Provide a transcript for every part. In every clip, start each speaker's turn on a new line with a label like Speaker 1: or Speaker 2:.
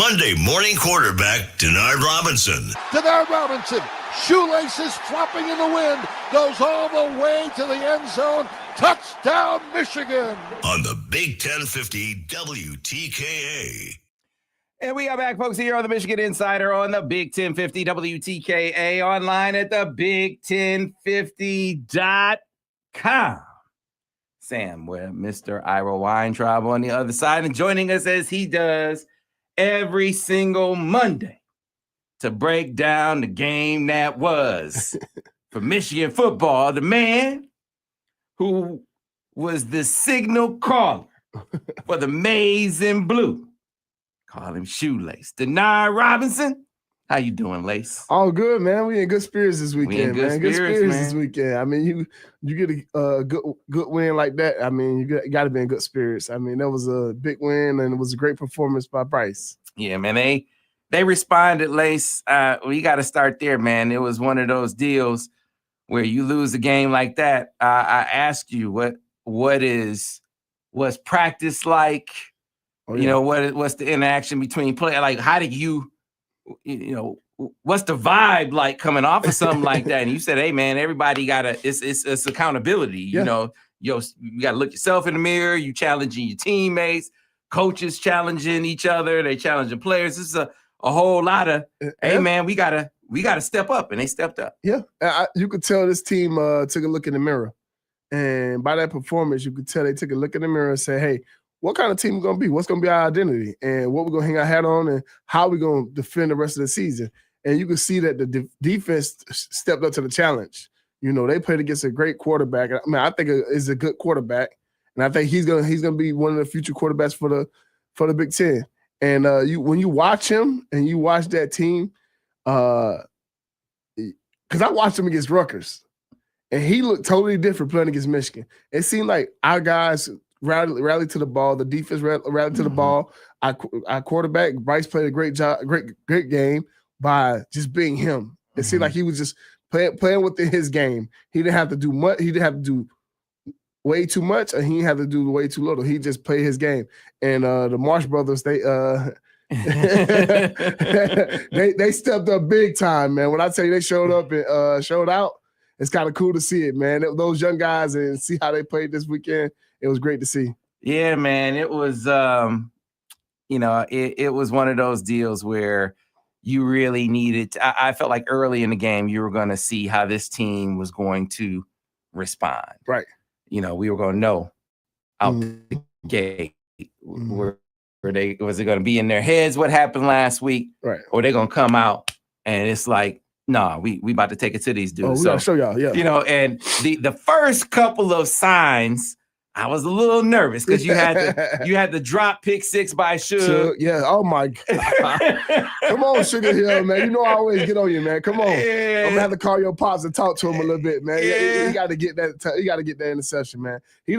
Speaker 1: Monday morning quarterback, Denard Robinson.
Speaker 2: Denard Robinson, shoelaces flopping in the wind, goes all the way to the end zone. Touchdown, Michigan.
Speaker 1: On the Big 1050 WTKA.
Speaker 3: And we are back, folks, here on the Michigan Insider on the Big 1050 WTKA, online at the Big1050.com. Sam Webb, Mr. Ira Weintraub on the other side, and joining us as he does every single Monday to break down the game that was for Michigan football, the man who was the signal caller for the maize and blue. Call him Shoelace. Denard Robinson. How you doing, Lace?
Speaker 4: All good, man. We in good spirits this weekend,
Speaker 3: Good spirits
Speaker 4: this weekend. I mean, you get a good win like that. I mean, you got to be in good spirits. I mean, that was a big win, and it was a great performance by Bryce.
Speaker 3: Yeah, man. They responded, Lace. We got to start there, man. It was one of those deals where you lose a game like that. I asked you what's practice like? Oh, yeah. You know, what's the interaction between play? Like, how did what's the vibe like coming off of something like that? And you said, hey, man, everybody it's accountability. Yeah. You got to look yourself in the mirror. You challenging your teammates, coaches challenging each other. They challenging players. This is a whole lot of, hey, man, we got to step up. And they stepped up.
Speaker 4: Yeah. You could tell this team took a look in the mirror. And by that performance, you could tell they took a look in the mirror and said, hey, what kind of team we're going to be? What's going to be our identity? And what we're going to hang our hat on and how we're going to defend the rest of the season. And you can see that the defense stepped up to the challenge. You know, they played against a great quarterback. I mean, I think is a good quarterback. And I think he's gonna be one of the future quarterbacks for the Big Ten. And when you watch him and you watch that team, because I watched him against Rutgers, and he looked totally different playing against Michigan. It seemed like our guys rallied to the ball. The defense rallied to the ball. Our quarterback, Bryce, played a great job, great game by just being him. It seemed like he was just playing within his game. He didn't have to do much. He didn't have to do way too much, and he didn't have to do way too little. He just played his game. And the Marsh brothers, they they stepped up big time, man. When I tell you they showed up and showed out, it's kind of cool to see it, man. Those young guys and see how they played this weekend. It was great to see.
Speaker 3: Yeah, man. It was, it was one of those deals where you really needed. I felt like early in the game, you were going to see how this team was going to respond.
Speaker 4: Right.
Speaker 3: We were going to know out the gate were it going to be in their heads what happened last week,
Speaker 4: right? Or
Speaker 3: they're going to come out and it's like, nah, we about to take it to these dudes.
Speaker 4: We gotta show y'all, yeah.
Speaker 3: And the first couple of signs, I was a little nervous because you had the drop pick six by Suge.
Speaker 4: Yeah. Oh my God. Come on, Sugar Hill, man. You know I always get on you, man. Come on. Yeah. I'm gonna have to call your pops and talk to him a little bit, man. Yeah. You got to get that. You got to get that interception, man. He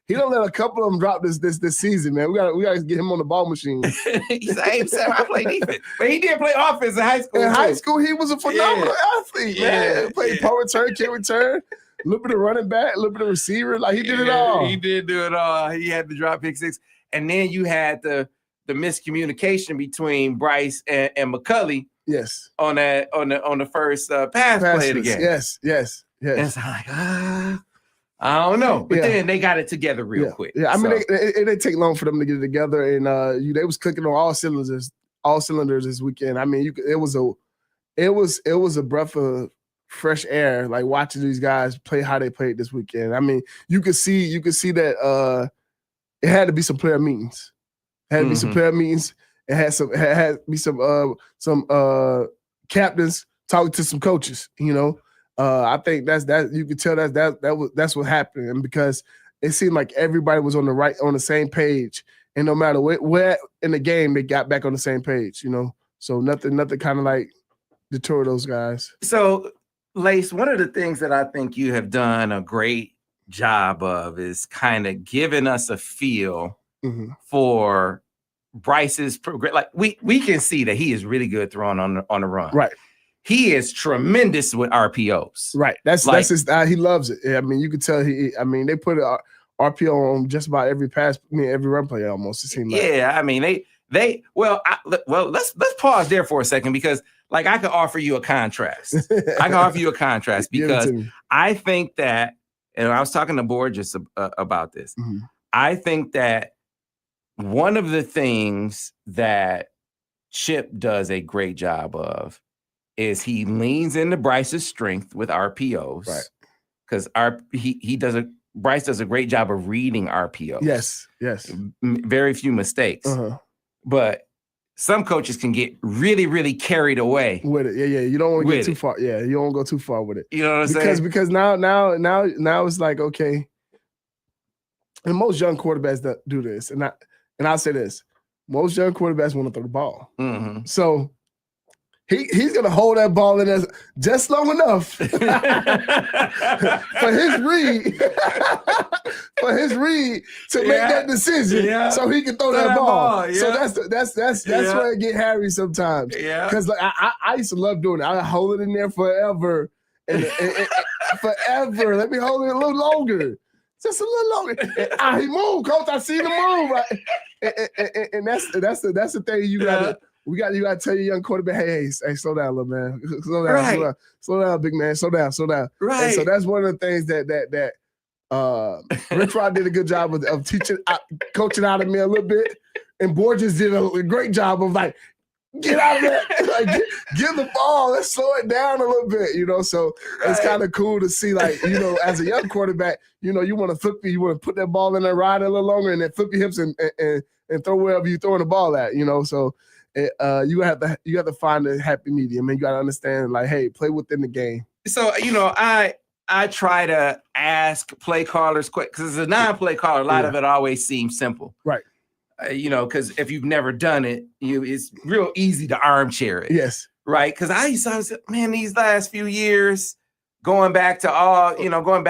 Speaker 4: don't let a couple of them drop this season, man. We got to get him on the ball machine.
Speaker 3: He's like, hey, Sam, I play defense, but he did play offense in high school.
Speaker 4: In high school, he was a phenomenal athlete, man. He played punt return, kick return. A little bit of running back, a little bit of receiver. Like, he did it all.
Speaker 3: He did do it all. He had the drop pick six. And then you had the miscommunication between Bryce and McCulley.
Speaker 4: Yes.
Speaker 3: On the first pass play of the game.
Speaker 4: Yes.
Speaker 3: And it's like, I don't know. But then they got it together real quick.
Speaker 4: Yeah, I mean, it didn't take long for them to get it together. And they was clicking on all cylinders this weekend. I mean, it was a breath of fresh air, like watching these guys play how they played this weekend. I mean, you could see that it had to be some player meetings. It had to be some player meetings. It had to be some captains talking to some coaches. I think that's you could tell that's what happened, and because it seemed like everybody was on the same page, and no matter where in the game they got back on the same page. So nothing kind of like deter those guys.
Speaker 3: So, Lace, one of the things that I think you have done a great job of is kind of giving us a feel for Bryce's progress. Like we can see that he is really good throwing on the run.
Speaker 4: Right.
Speaker 3: He is tremendous with RPOs.
Speaker 4: Right. That's his. He loves it. I mean, you could tell they put an RPO on just about every pass. I mean, every run play almost. It seemed like.
Speaker 3: Yeah. I mean, let's pause there for a second because like I could offer you a contrast. Because I think that, and I was talking to Borges about this.
Speaker 4: Mm-hmm.
Speaker 3: I think that one of the things that Chip does a great job of is he leans into Bryce's strength with RPOs.
Speaker 4: Right.
Speaker 3: Because Bryce does a great job of reading RPOs.
Speaker 4: Yes.
Speaker 3: Very few mistakes.
Speaker 4: Uh-huh.
Speaker 3: But some coaches can get really, really carried away
Speaker 4: with it. Yeah. You don't want to get too far. Yeah, you don't go too far with it.
Speaker 3: You know what I'm saying?
Speaker 4: Because now it's like, okay. And most young quarterbacks that do this, and I'll say this: most young quarterbacks want to throw the ball.
Speaker 3: Mm-hmm.
Speaker 4: So he's gonna hold that ball in there just long enough for his read to make that decision, so he can throw that ball.
Speaker 3: Yeah.
Speaker 4: So that's where it get hairy sometimes.
Speaker 3: Yeah,
Speaker 4: because like I used to love doing it. I hold it in there forever and forever. Let me hold it a little longer. Just a little longer. He moved, coach. I see the move. Right? And that's the thing you gotta. You gotta tell your young quarterback, hey, slow down, little man. Slow down, big man. Slow down.
Speaker 3: Right.
Speaker 4: And so that's one of the things that Rich Rod did a good job of teaching, coaching out of me a little bit, and Borges did a great job of like, get out of there, like give the ball, let's slow it down a little bit, So it's kind of cool to see, like, as a young quarterback, you want to put that ball in there, ride a little longer, and then flip your hips and throw wherever you're throwing the ball at, So. You have to find a happy medium, and you got to understand, like, hey, play within the game.
Speaker 3: So I try to ask play callers quick because as a non-play caller, a lot of it always seems simple,
Speaker 4: right?
Speaker 3: Because if you've never done it, it's real easy to armchair it.
Speaker 4: Yes,
Speaker 3: right. Because I said, man, these last few years, going back to when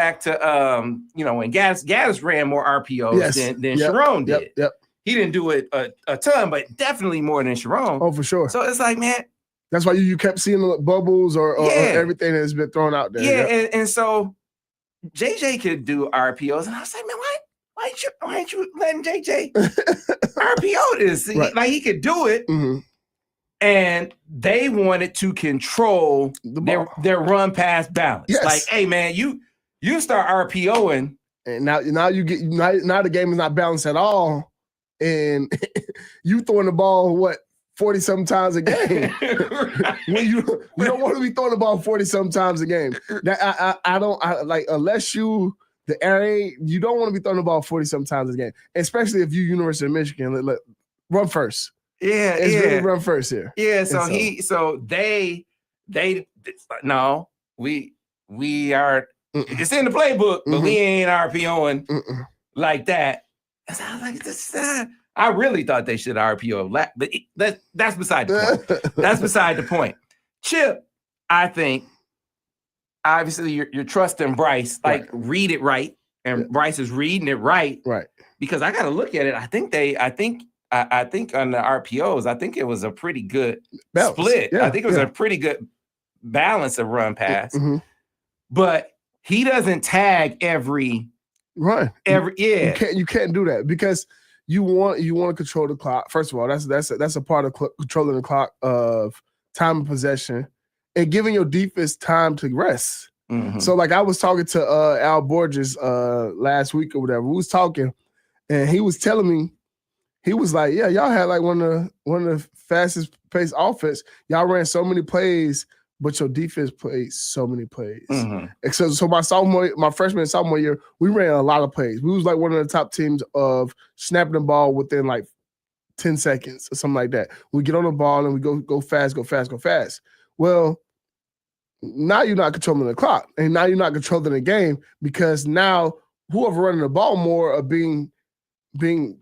Speaker 3: Gaddis ran more RPOs than Sharon did.
Speaker 4: Yep.
Speaker 3: He didn't do it a ton, but definitely more than Sharon.
Speaker 4: Oh, for sure.
Speaker 3: So it's like, man.
Speaker 4: That's why you kept seeing the bubbles or everything that's been thrown out there.
Speaker 3: Yeah, and so JJ could do RPOs. And I was like, man, why ain't you letting JJ RPO this?
Speaker 4: Right.
Speaker 3: Like, he could do it.
Speaker 4: Mm-hmm.
Speaker 3: And they wanted to control their run pass balance.
Speaker 4: Yes.
Speaker 3: Like, hey, man, you start RPOing.
Speaker 4: And now the game is not balanced at all. And you throwing the ball 40-something times a game. When you don't want to be throwing the ball 40-something times a game. Unless you the area, you don't want to be throwing the ball 40-something times a game. Especially if you University of Michigan, run first.
Speaker 3: Yeah,
Speaker 4: it's really run first here.
Speaker 3: Yeah, they we are. It's in the playbook, but we ain't RPOing like that. So I was like, I really thought they should RPO, but that's beside the point. That's beside the point. Chip, I think, obviously you're trusting Bryce, read it right, and Bryce is reading it right. Because I got to look at it. I think on the RPOs, I think it was a pretty good split.
Speaker 4: Yeah,
Speaker 3: I think it was a pretty good balance of run pass.
Speaker 4: Mm-hmm.
Speaker 3: But he doesn't tag every.
Speaker 4: Right. You can't do that because you want to control the clock. First of all, that's a part of controlling the clock of time of possession and giving your defense time to rest.
Speaker 3: Mm-hmm.
Speaker 4: So like I was talking to Al Borges last week or whatever. We was talking and he was telling me, he was like, yeah, y'all had like one of the fastest paced offense. Y'all ran so many plays, but your defense played so many plays.
Speaker 3: Mm-hmm.
Speaker 4: So my freshman and sophomore year, we ran a lot of plays. We was like one of the top teams of snapping the ball within like 10 seconds or something like that. We get on the ball and we go fast. Well, now you're not controlling the clock, and now you're not controlling the game because now whoever running the ball more are being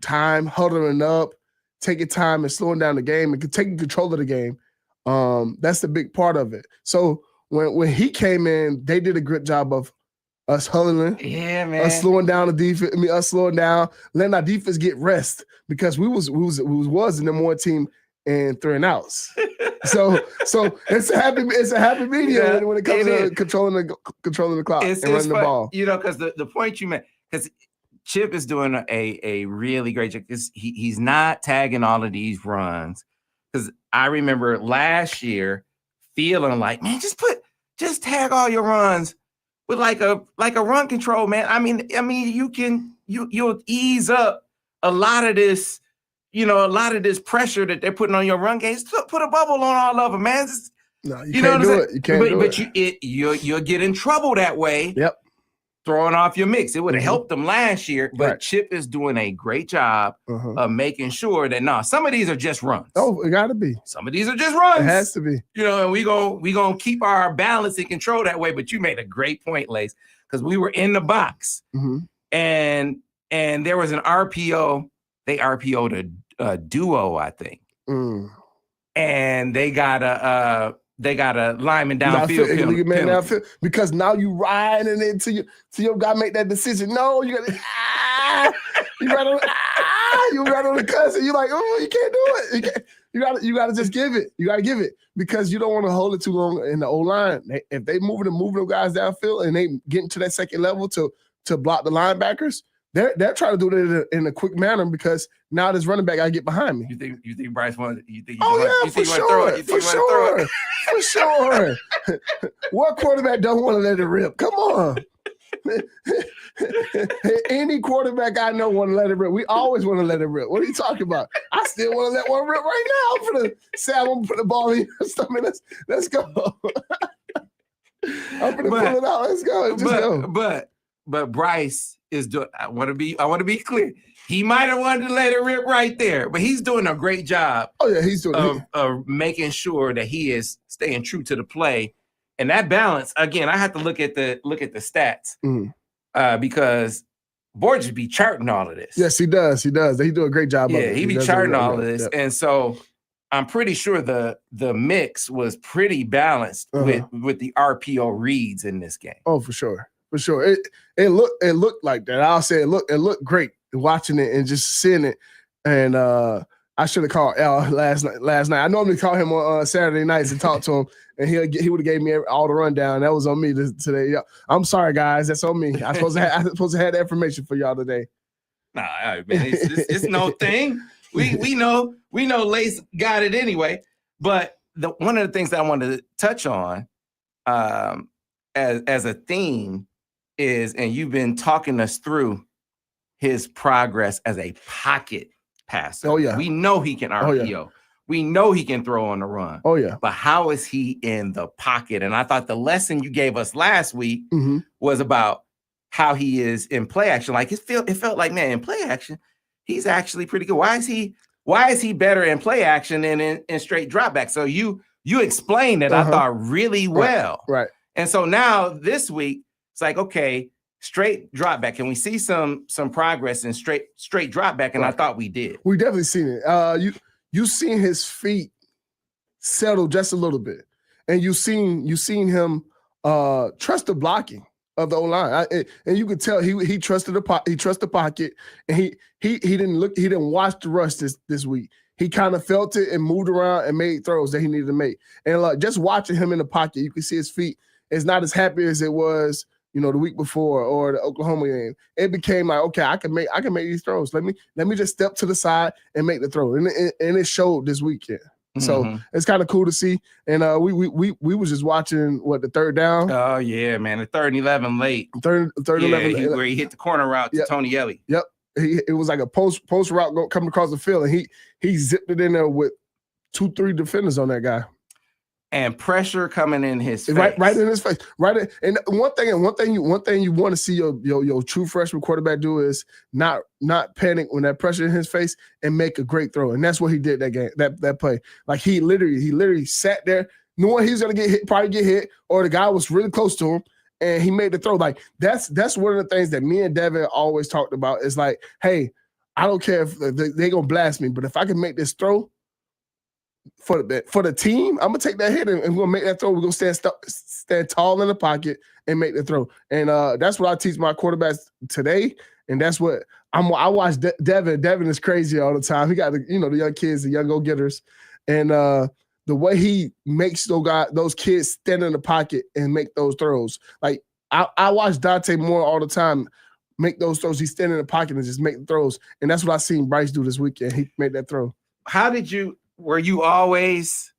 Speaker 4: time, huddling up, taking time and slowing down the game and taking control of the game. That's the big part of it. So when he came in, they did a good job of us huddling, us slowing down the defense. Us slowing down, letting our defense get rest because we was the number one team in 3 and outs. So it's a happy medium when it comes to controlling the clock and running the ball.
Speaker 3: Because the point you made, because Chip is doing a really great job because he's not tagging all of these runs. Because I remember last year feeling like, man, just tag all your runs with like a run control, man. I mean, you'll ease up a lot of this, a lot of this pressure that they're putting on your run game. Put a bubble on all of them, man.
Speaker 4: No, you can't do it. You can't do it.
Speaker 3: But you'll get in trouble that way.
Speaker 4: Yep.
Speaker 3: Throwing off your mix. It would have helped them last year, but
Speaker 4: Right.
Speaker 3: Chip is doing a great job of making sure that some of these are just runs.
Speaker 4: Oh, it gotta be.
Speaker 3: Some of these are just runs.
Speaker 4: It has to be.
Speaker 3: And we gonna keep our balance and control that way. But you made a great point, Lace, because we were in the box and there was an RPO. They RPO'd a duo, I think, and they got a lineman downfield.
Speaker 4: Because now you riding into your guy make that decision. No, you gotta you right on the cousin. You're like, oh, you can't do it. You gotta just give it. You gotta give it because you don't want to hold it too long in the O-line. If they moving them guys downfield and they getting to that second level to block the linebackers, they're trying to do it in a quick manner because now this running back gotta get behind me.
Speaker 3: You think Bryce wanted?
Speaker 4: For sure. What quarterback don't want to let it rip? Come on. Any quarterback I know want to let it rip. We always want to let it rip. What are you talking about? I still want to let one rip right now. I'm gonna put the ball in your stomach. Let's go. I'm gonna pull it out. Let's go. Go.
Speaker 3: But Bryce is doing. I want to be clear. He might have wanted to let it rip right there, but he's doing a great job.
Speaker 4: Oh yeah, he's doing
Speaker 3: of making sure that he is staying true to the play, and that balance. Again, I have to look at the stats because Borges be charting all of this.
Speaker 4: Yes, he does. He do a great job.
Speaker 3: Yeah, he be charting all of this, and so I'm pretty sure the mix was pretty balanced with the RPO reads in this game.
Speaker 4: Oh, for sure. It looked like that. I'll say it looked great watching it and just seeing it. And I should have called Al last night. I normally call him on Saturday nights and talk to him, and he would have gave me all the rundown. That was on me today. Yeah, I'm sorry, guys. That's on me. I supposed to have that information for y'all today.
Speaker 3: Nah, man, it's no thing. We know Lace got it anyway. But one of the things that I wanted to touch on as a theme is, and you've been talking us through his progress as a pocket passer.
Speaker 4: Oh yeah,
Speaker 3: we know he can RPO. Oh, yeah. We know he can throw on the run.
Speaker 4: Oh yeah,
Speaker 3: but how is he in the pocket? And I thought the lesson you gave us last week was about how he is in play action. Like it felt like, man, in play action, he's actually pretty good. Why is he better in play action than in straight drop back? So you explained it, I thought, really well.
Speaker 4: Right.
Speaker 3: And so now this week, it's like, okay, straight drop back. Can we see some progress in straight drop back? And I thought we did.
Speaker 4: We definitely seen it. You seen his feet settle just a little bit, and you seen him trust the blocking of the O-line, and you could tell he trusted the pocket, and he didn't watch the rush this week. He kind of felt it and moved around and made throws that he needed to make. And like just watching him in the pocket, you can see his feet is not as happy as it was, the week before or the Oklahoma game. It became like, okay, I can make these throws. Let me just step to the side and make the throw. And it showed this weekend. So it's kind of cool to see. And we was just watching the third down.
Speaker 3: Oh yeah, man, the 3rd and 11 late.
Speaker 4: Third 11
Speaker 3: where he hit the corner route to Tony Ellie.
Speaker 4: Yep. It was like a post route coming across the field, and he zipped it in there with 2-3 defenders on that guy.
Speaker 3: And pressure coming in his face.
Speaker 4: Right in his face. And one thing you want to see your true freshman quarterback do is not panic when that pressure in his face and make a great throw. And that's what he did that game, that play. Like he literally sat there knowing he was gonna probably get hit, or the guy was really close to him, and he made the throw. Like that's one of the things that me and Devin always talked about is like, hey, I don't care if they're gonna blast me, but if I can make this throw for the team, I'm gonna take that hit and we're gonna make that throw. We're gonna stand tall in the pocket and make the throw. And that's what I teach my quarterbacks today. And that's what I watch Devin. Devin is crazy all the time. He got the young kids, the young go-getters, and the way he makes those kids stand in the pocket and make those throws. Like I watch Dante Moore all the time make those throws. He stand in the pocket and just make the throws. And that's what I seen Bryce do this weekend. He made that throw.
Speaker 3: Were you always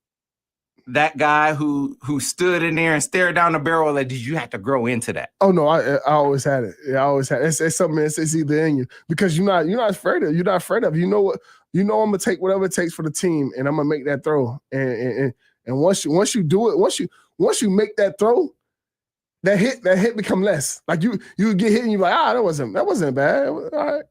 Speaker 3: that guy who stood in there and stared down the barrel, or did you have to grow into that?
Speaker 4: Oh no, I always had it. Yeah, I always had it. It's something it's either in you because you're not afraid of it. You're not afraid of it. You know what? You know I'm gonna take whatever it takes for the team, and I'm gonna make that throw. And once you do it, once you make that throw, that hit become less. Like you get hit and you're like, that wasn't bad. All right.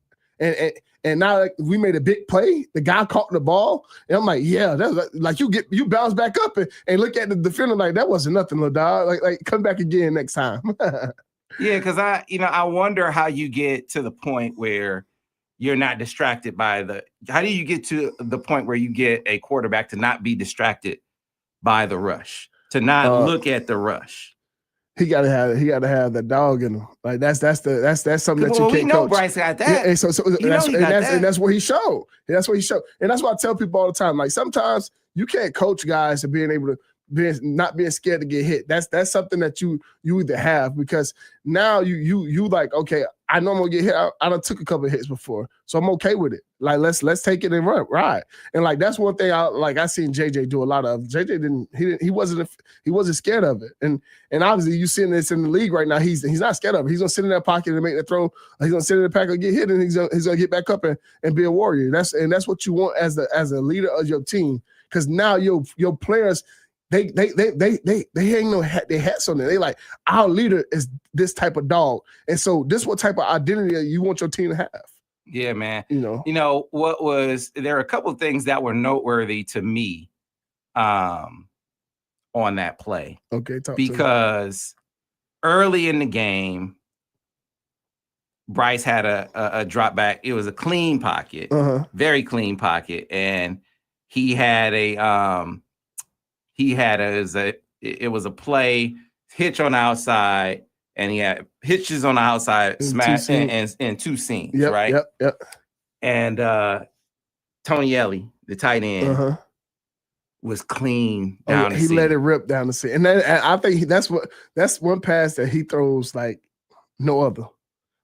Speaker 4: And now like, we made a big play. The guy caught the ball, and I'm like, yeah, that's like you bounce back up and look at the defender like that wasn't nothing, little dog. Like come back again next time.
Speaker 3: Yeah, because I wonder how you get to the point where you're not distracted by how do you get to the point where you get a quarterback to not be distracted by the rush, to not look at the rush?
Speaker 4: He gotta have that dog in him. Like that's something that you can't
Speaker 3: we know
Speaker 4: coach.
Speaker 3: Bryce got that.
Speaker 4: Yeah, and that's what he showed. And that's what he showed. And that's what I tell people all the time. Like sometimes you can't coach guys and being able to not being scared to get hit. That's something that you either have because now you like, okay, I know I'm gonna get hit. I done took a couple of hits before, so I'm okay with it. Like let's take it and ride. And like that's one thing I seen JJ do a lot of. JJ he wasn't scared of it. And obviously you seeing this in the league right now. He's not scared of it. He's gonna sit in that pocket and make the throw. He's gonna sit in the pocket and get hit, and he's gonna get back up and be a warrior. That's what you want as a leader of your team. Because now your players. They hang their hats on it. They like, our leader is this type of dog. And so this what type of identity you want your team to have.
Speaker 3: Yeah, man.
Speaker 4: You know
Speaker 3: there are a couple of things that were noteworthy to me on that play.
Speaker 4: Okay,
Speaker 3: because early in the game, Bryce had a drop back. It was a clean pocket, very clean pocket. And he had it was a play hitch on the outside, and he had hitches on the outside, smash and two seams, right?
Speaker 4: Yep. And
Speaker 3: Tony Ellie, the tight end, was clean down the seam.
Speaker 4: He let it rip down the seam, and I think that's one pass that he throws like no other.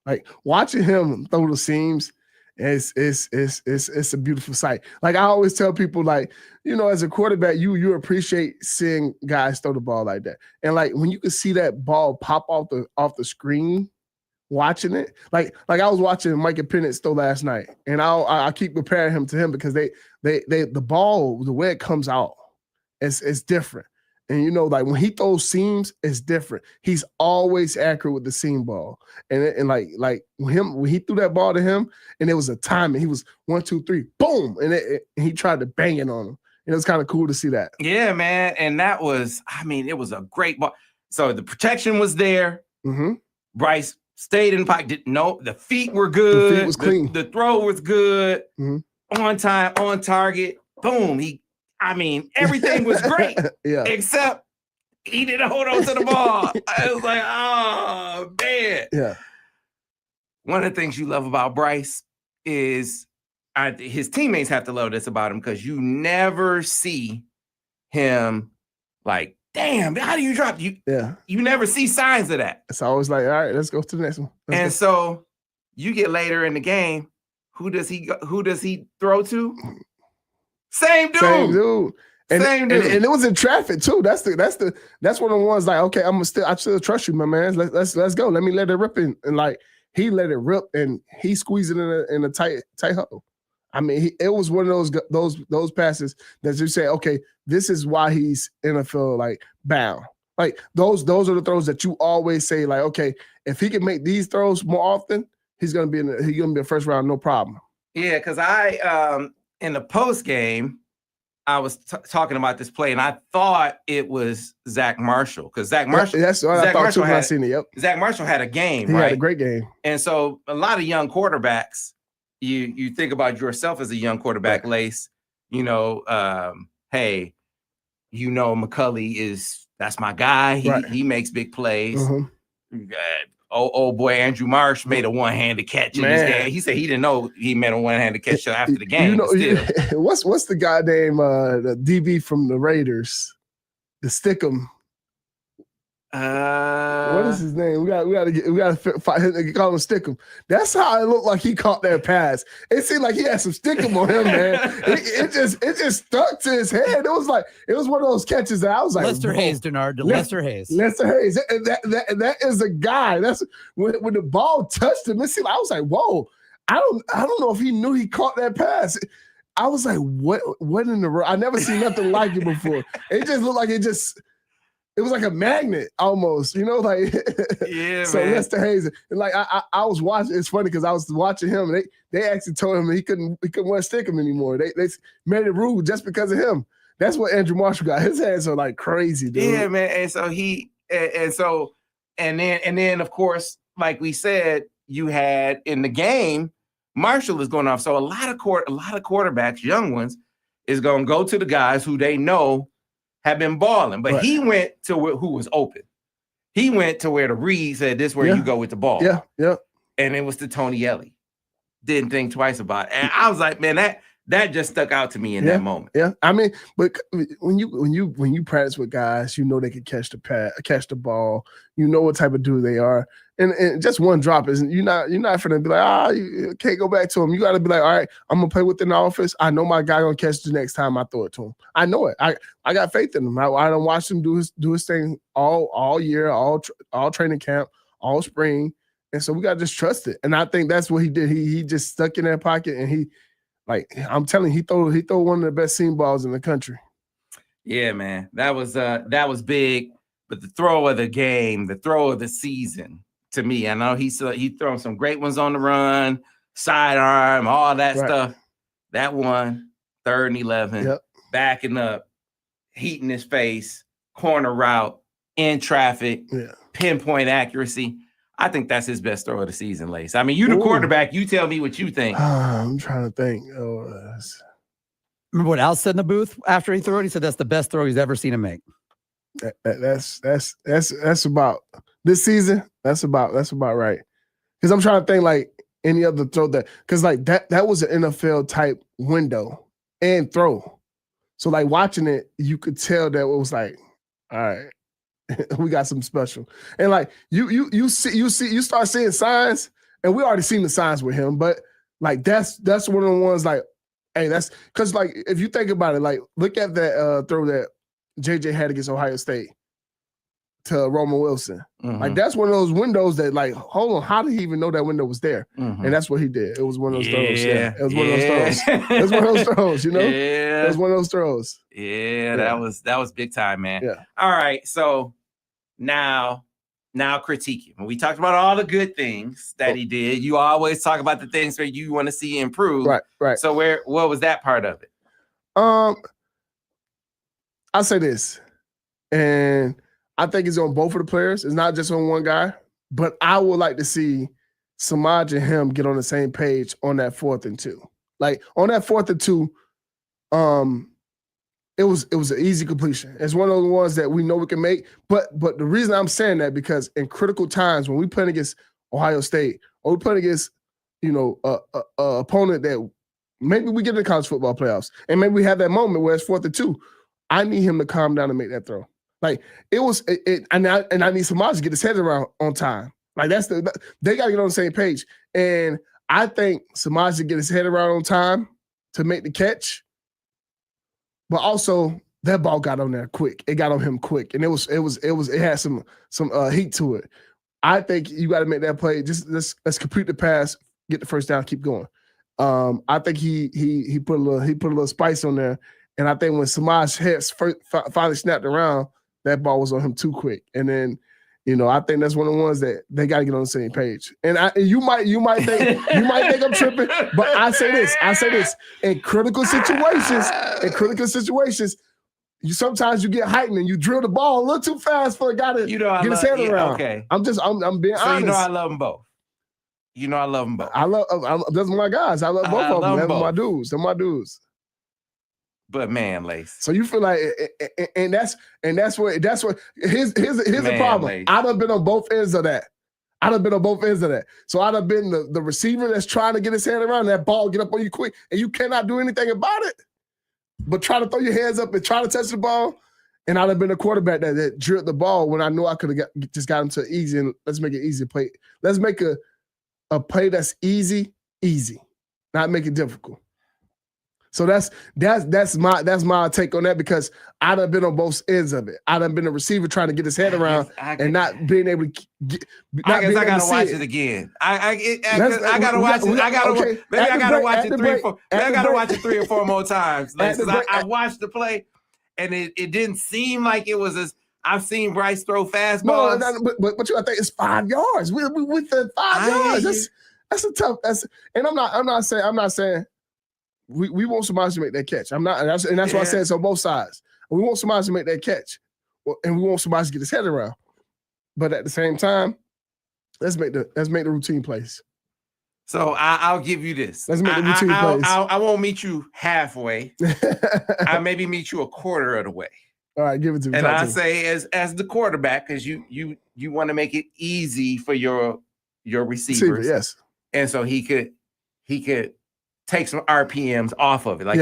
Speaker 4: Like watching him throw the seams. It's a beautiful sight. Like I always tell people, like, as a quarterback, you appreciate seeing guys throw the ball like that. And like when you can see that ball pop off the screen, watching it, like I was watching Micah Penix throw last night, and I keep comparing him to him because the ball, the way it comes out, it's different. And like when he throws seams, it's different. He's always accurate with the seam ball. And like when he threw that ball to him, and it was a timing. He was 1, 2, 3, boom, and he tried to bang it on him. And it was kind of cool to see that.
Speaker 3: Yeah, man. And that was, it was a great ball. So the protection was there.
Speaker 4: Mm-hmm.
Speaker 3: Bryce stayed in the pocket. No, the feet were good.
Speaker 4: The feet was clean.
Speaker 3: The throw was good.
Speaker 4: Mm-hmm.
Speaker 3: On time, on target. Boom. Everything was great.
Speaker 4: Yeah.
Speaker 3: Except he didn't hold on to the ball. I was like, oh, man.
Speaker 4: Yeah.
Speaker 3: One of the things you love about Bryce is his teammates have to love this about him because you never see him like, damn, how do you drop? You never see signs of that.
Speaker 4: It's always like, all right, let's go to the next one.
Speaker 3: So you get later in the game, who does he throw to? Same dude.
Speaker 4: And it was in traffic too. That's one of the ones like, okay, I still trust you, my man. Let's go. Let me let it rip and like he let it rip and he squeezed it in a tight hole. It was one of those passes that you say, okay, this is why he's NFL like bound. Like those are the throws that you always say, like, okay, if he can make these throws more often, he's gonna be a first round, no problem.
Speaker 3: Yeah, because in the post game, I was talking about this play, and I thought it was Zach Marshall because Zach Marshall.
Speaker 4: That's what I thought too when I seen it. Yep.
Speaker 3: Zach Marshall had a game.
Speaker 4: He
Speaker 3: right?
Speaker 4: had a great game.
Speaker 3: And so a lot of young quarterbacks, you think about yourself as a young quarterback, right. Lace. Hey, McCulley that's my guy. He makes big plays.
Speaker 4: Mm-hmm.
Speaker 3: Old boy Andrew Marsh made a one-handed catch in this game. He said he didn't know he made a one-handed catch till after the game.
Speaker 4: What's the guy named the DB from the Raiders? The Stickum. What is his name? We got to call him Stickum. That's how it looked like he caught that pass. It seemed like he had some Stickum on him, man. It just stuck to his head. It was one of those catches that I was like,
Speaker 5: Lester Hayes, Denard, Lester Hayes.
Speaker 4: Lester Hayes. That is a guy. That's when the ball touched him. I was like, whoa. I don't know if he knew he caught that pass. I was like, what in the world? I never seen nothing like it before. It just looked like it was like a magnet almost, like
Speaker 3: Yeah.
Speaker 4: So
Speaker 3: man.
Speaker 4: Lester Hayes, and like I was watching. It's funny because I was watching him, and they actually told him he couldn't wear Stickum anymore. They made it rude just because of him. That's what Andrew Marshall got. His hands are like crazy, dude.
Speaker 3: Yeah, man. And so and then of course, like we said, you had in the game, Marshall is going off. So a lot of quarterbacks, young ones, is going to go to the guys who they know have been balling. But he went to who was open. He went to where the read said, this is where you go with the ball.
Speaker 4: Yeah, yeah.
Speaker 3: And it was to Tony Ellie. Didn't think twice about it. And I was like, man, that just stuck out to me in that moment.
Speaker 4: Yeah. I mean, but when you practice with guys, they can catch the ball. You know what type of dude they are. And just one drop isn't you're not finna be like, you can't go back to him. You gotta be like, all right, I'm gonna play within the office. I know my guy gonna catch the next time I throw it to him. I know it. I got faith in him. I don't watch him do his thing all year, all training camp, all spring. And so we gotta just trust it. And I think that's what he did. He just stuck in that pocket, and I'm telling you, he throw one of the best seam balls in the country.
Speaker 3: Yeah, man. That was big. But the throw of the game, the throw of the season, to me, I know he thrown some great ones on the run, sidearm, all that stuff. That one, 3rd and 11, backing up, heating his face, corner route, in traffic, pinpoint accuracy. I think that's his best throw of the season, Lace. I mean, you the quarterback. You tell me what you think.
Speaker 4: I'm trying to think.
Speaker 5: Remember what Al said in the booth after he threw it? He said that's the best throw he's ever seen him make.
Speaker 4: That's about this season. That's about right. Because I'm trying to think like any other throw because like that was an NFL type window and throw. So like watching it, you could tell that it was like, all right, we got something special. And like you start seeing signs, and we already seen the signs with him, but like that's one of the ones like, hey, that's because like if you think about it, like look at that throw that JJ had against Ohio State to Roman Wilson.
Speaker 3: Mm-hmm.
Speaker 4: Like that's one of those windows that like, hold on, how did he even know that window was there?
Speaker 3: Mm-hmm.
Speaker 4: And that's what he did. It was one of those throws. Yeah. It was one of those throws. It was one of those throws,
Speaker 3: Yeah.
Speaker 4: It was one of those throws.
Speaker 3: Yeah, that was big time, man.
Speaker 4: Yeah.
Speaker 3: All right. So now critique him. We talked about all the good things that he did. You always talk about the things where you want to see improve.
Speaker 4: Right.
Speaker 3: So what was that part of it?
Speaker 4: I'll say this, and I think it's on both of the players. It's not just on one guy, but I would like to see Samaj and him get on the same page on that 4th and 2. Like on that 4th and 2, it was an easy completion. It's one of the ones that we know we can make. But the reason I'm saying that because in critical times when we play against Ohio State or we play against a opponent that maybe we get in the college football playoffs and maybe we have that moment where it's 4th and 2. I need him to calm down and make that throw. Like and I need Samaj to get his head around on time. Like they got to get on the same page. And I think Samaj to get his head around on time to make the catch. But also that ball got on there quick. It got on him quick, and it had some heat to it. I think you got to make that play. Just let's complete the pass, get the first down, keep going. I think he put a little spice on there. And I think when Samaj heads finally snapped around, that ball was on him too quick. And then, I think that's one of the ones that they got to get on the same page. And you might think I'm tripping, but I say this in critical situations. Sometimes you get heightened and you drill the ball a little too fast for a guy to get his head around.
Speaker 3: Okay,
Speaker 4: I'm being honest.
Speaker 3: I love them both. I love them both.
Speaker 4: Those are my guys. I love both of them. They're my dudes. They're my dudes.
Speaker 3: But man, Lace.
Speaker 4: So you feel like, and that's what here's the problem.
Speaker 3: Lace.
Speaker 4: I done been on both ends of that. So I'd have been the receiver that's trying to get his hand around that ball, get up on you quick, and you cannot do anything about it. But try to throw your hands up and try to touch the ball, And I'd have been a quarterback that drilled the ball when I knew I could have just got him to easy, and let's make it easy play. Let's make a play that's easy, not make it difficult. So that's my take on that, because I'd have been on both ends of it. I'd have been a receiver trying to get his head around and not being able to get.
Speaker 3: I guess I gotta watch it again. I gotta watch it. I gotta watch it 3 or 4. I gotta watch it 3 or 4 more times. I watched the play, and it didn't seem like it was as. I've seen Bryce throw fastballs.
Speaker 4: No, but I think it's 5 yards. We with the 5 yards. That's a tough. And I'm not saying. We want somebody to make that catch. And that's why I said it's on both sides. We want somebody to make that catch, and we want somebody to get his head around. But at the same time, let's make the routine plays.
Speaker 3: So I'll give you this.
Speaker 4: Let's make the routine plays.
Speaker 3: I won't meet you halfway. I maybe meet you a quarter of the way.
Speaker 4: All right, give it to me.
Speaker 3: And I say as the quarterback, because you want to make it easy for your receivers.
Speaker 4: Yes.
Speaker 3: And so he could take some RPMs off of it. Like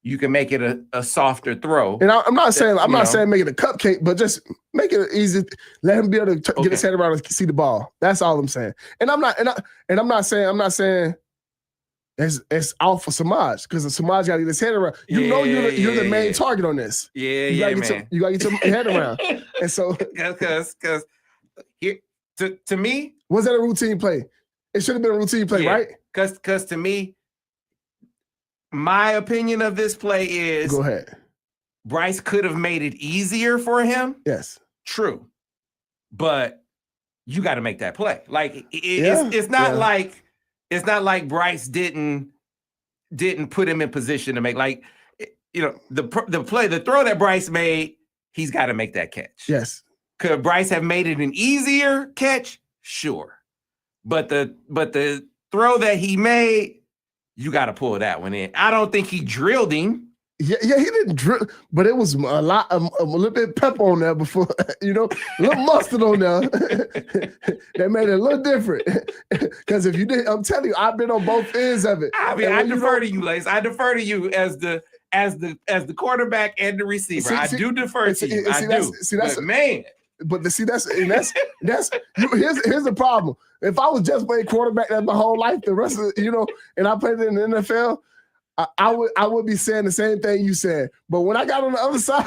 Speaker 3: you can make it a softer throw. And
Speaker 4: I'm not saying make it a cupcake, but just make it easy. Let him be able to get his head around and see the ball. That's all I'm saying. And I'm not saying it's out for Samaj, because Samaj got to get his head around. You're the main target on this. You gotta get your head around. And so
Speaker 3: because here to me,
Speaker 4: was that a routine play? It should have been a routine play, right?
Speaker 3: Because to me, my opinion of this play is,
Speaker 4: go ahead.
Speaker 3: Bryce could have made it easier for him.
Speaker 4: Yes.
Speaker 3: True. But you got to make that play. Like it's not like Bryce didn't put him in position to make, like, the throw that Bryce made, he's got to make that catch.
Speaker 4: Yes.
Speaker 3: Could Bryce have made it an easier catch? Sure. But the throw that he made, you got to pull that one in. I don't think he drilled him.
Speaker 2: Yeah, he didn't drill, but it was a little bit of pepper on there before, a little mustard on there. That made it a little different. Because if you did, I'm telling you, I've been on both ends of it.
Speaker 3: I mean, I defer to you, Lace. I defer to you as the quarterback and the receiver. I do defer to you. But man.
Speaker 2: But here's the problem. If I was just playing quarterback that my whole life, the rest of and I played in the NFL, I would be saying the same thing you said. But when I got on the other side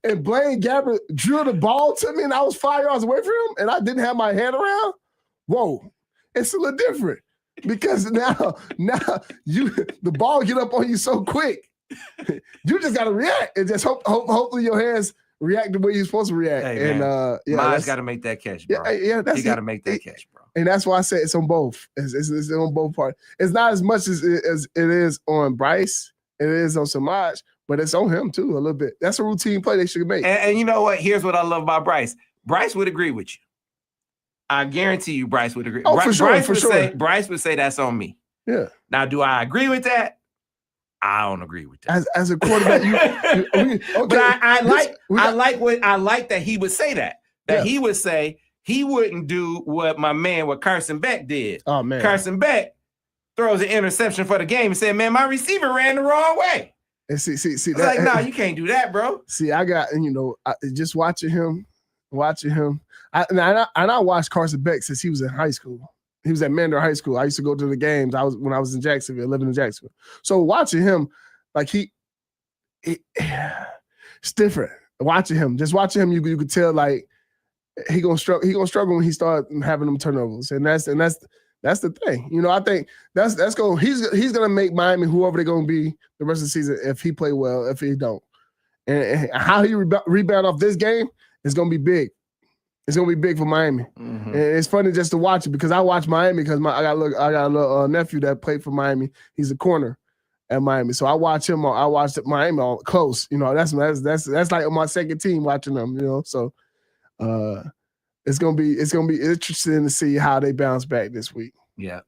Speaker 2: and Blaine Gabbert drew the ball to me and I was 5 yards away from him and I didn't have my head around, whoa, it's a little different. Because now the ball get up on you so quick. You just gotta react and just hopefully your hands react the way you're supposed to react.
Speaker 3: Hey, and Miles got to make that catch, bro.
Speaker 2: Yeah,
Speaker 3: you got to make that catch, bro.
Speaker 2: And that's why I say it's on both. It's on both parts. It's not as much as it is on Bryce. It is on Samaj, but it's on him too a little bit. That's a routine play they should make.
Speaker 3: And you know what? Here's what I love about Bryce. Bryce would agree with you. I guarantee you, Bryce would agree.
Speaker 2: Oh, for sure.
Speaker 3: Bryce would say that's on me.
Speaker 2: Yeah.
Speaker 3: Now, do I agree with that? I don't agree with that.
Speaker 2: As a quarterback, okay.
Speaker 3: But I like that he would say that. He would say he wouldn't do what Carson Beck did.
Speaker 2: Oh man,
Speaker 3: Carson Beck throws an interception for the game and said, "Man, my receiver ran the wrong way."
Speaker 2: And see,
Speaker 3: it's like, no, you can't do that, bro.
Speaker 2: See, I got just watching him. I watched Carson Beck since he was in high school. He was at Mandarin High School. I used to go to the games. When I was in Jacksonville, living in Jacksonville. So watching him, like it's different. Watching him, you could tell like he gonna struggle when he start having them turnovers, and that's the thing. I think that's going. He's gonna make Miami whoever they're gonna be the rest of the season if he play well. If he don't, and how he rebound off this game is gonna be big. It's gonna be big for Miami, and it's funny just to watch it because I watch Miami because I got a little nephew that played for Miami. He's a corner at Miami, so I watch him. I watched Miami all close. That's like my second team watching them. So it's gonna be interesting to see how they bounce back this week.
Speaker 3: Yeah.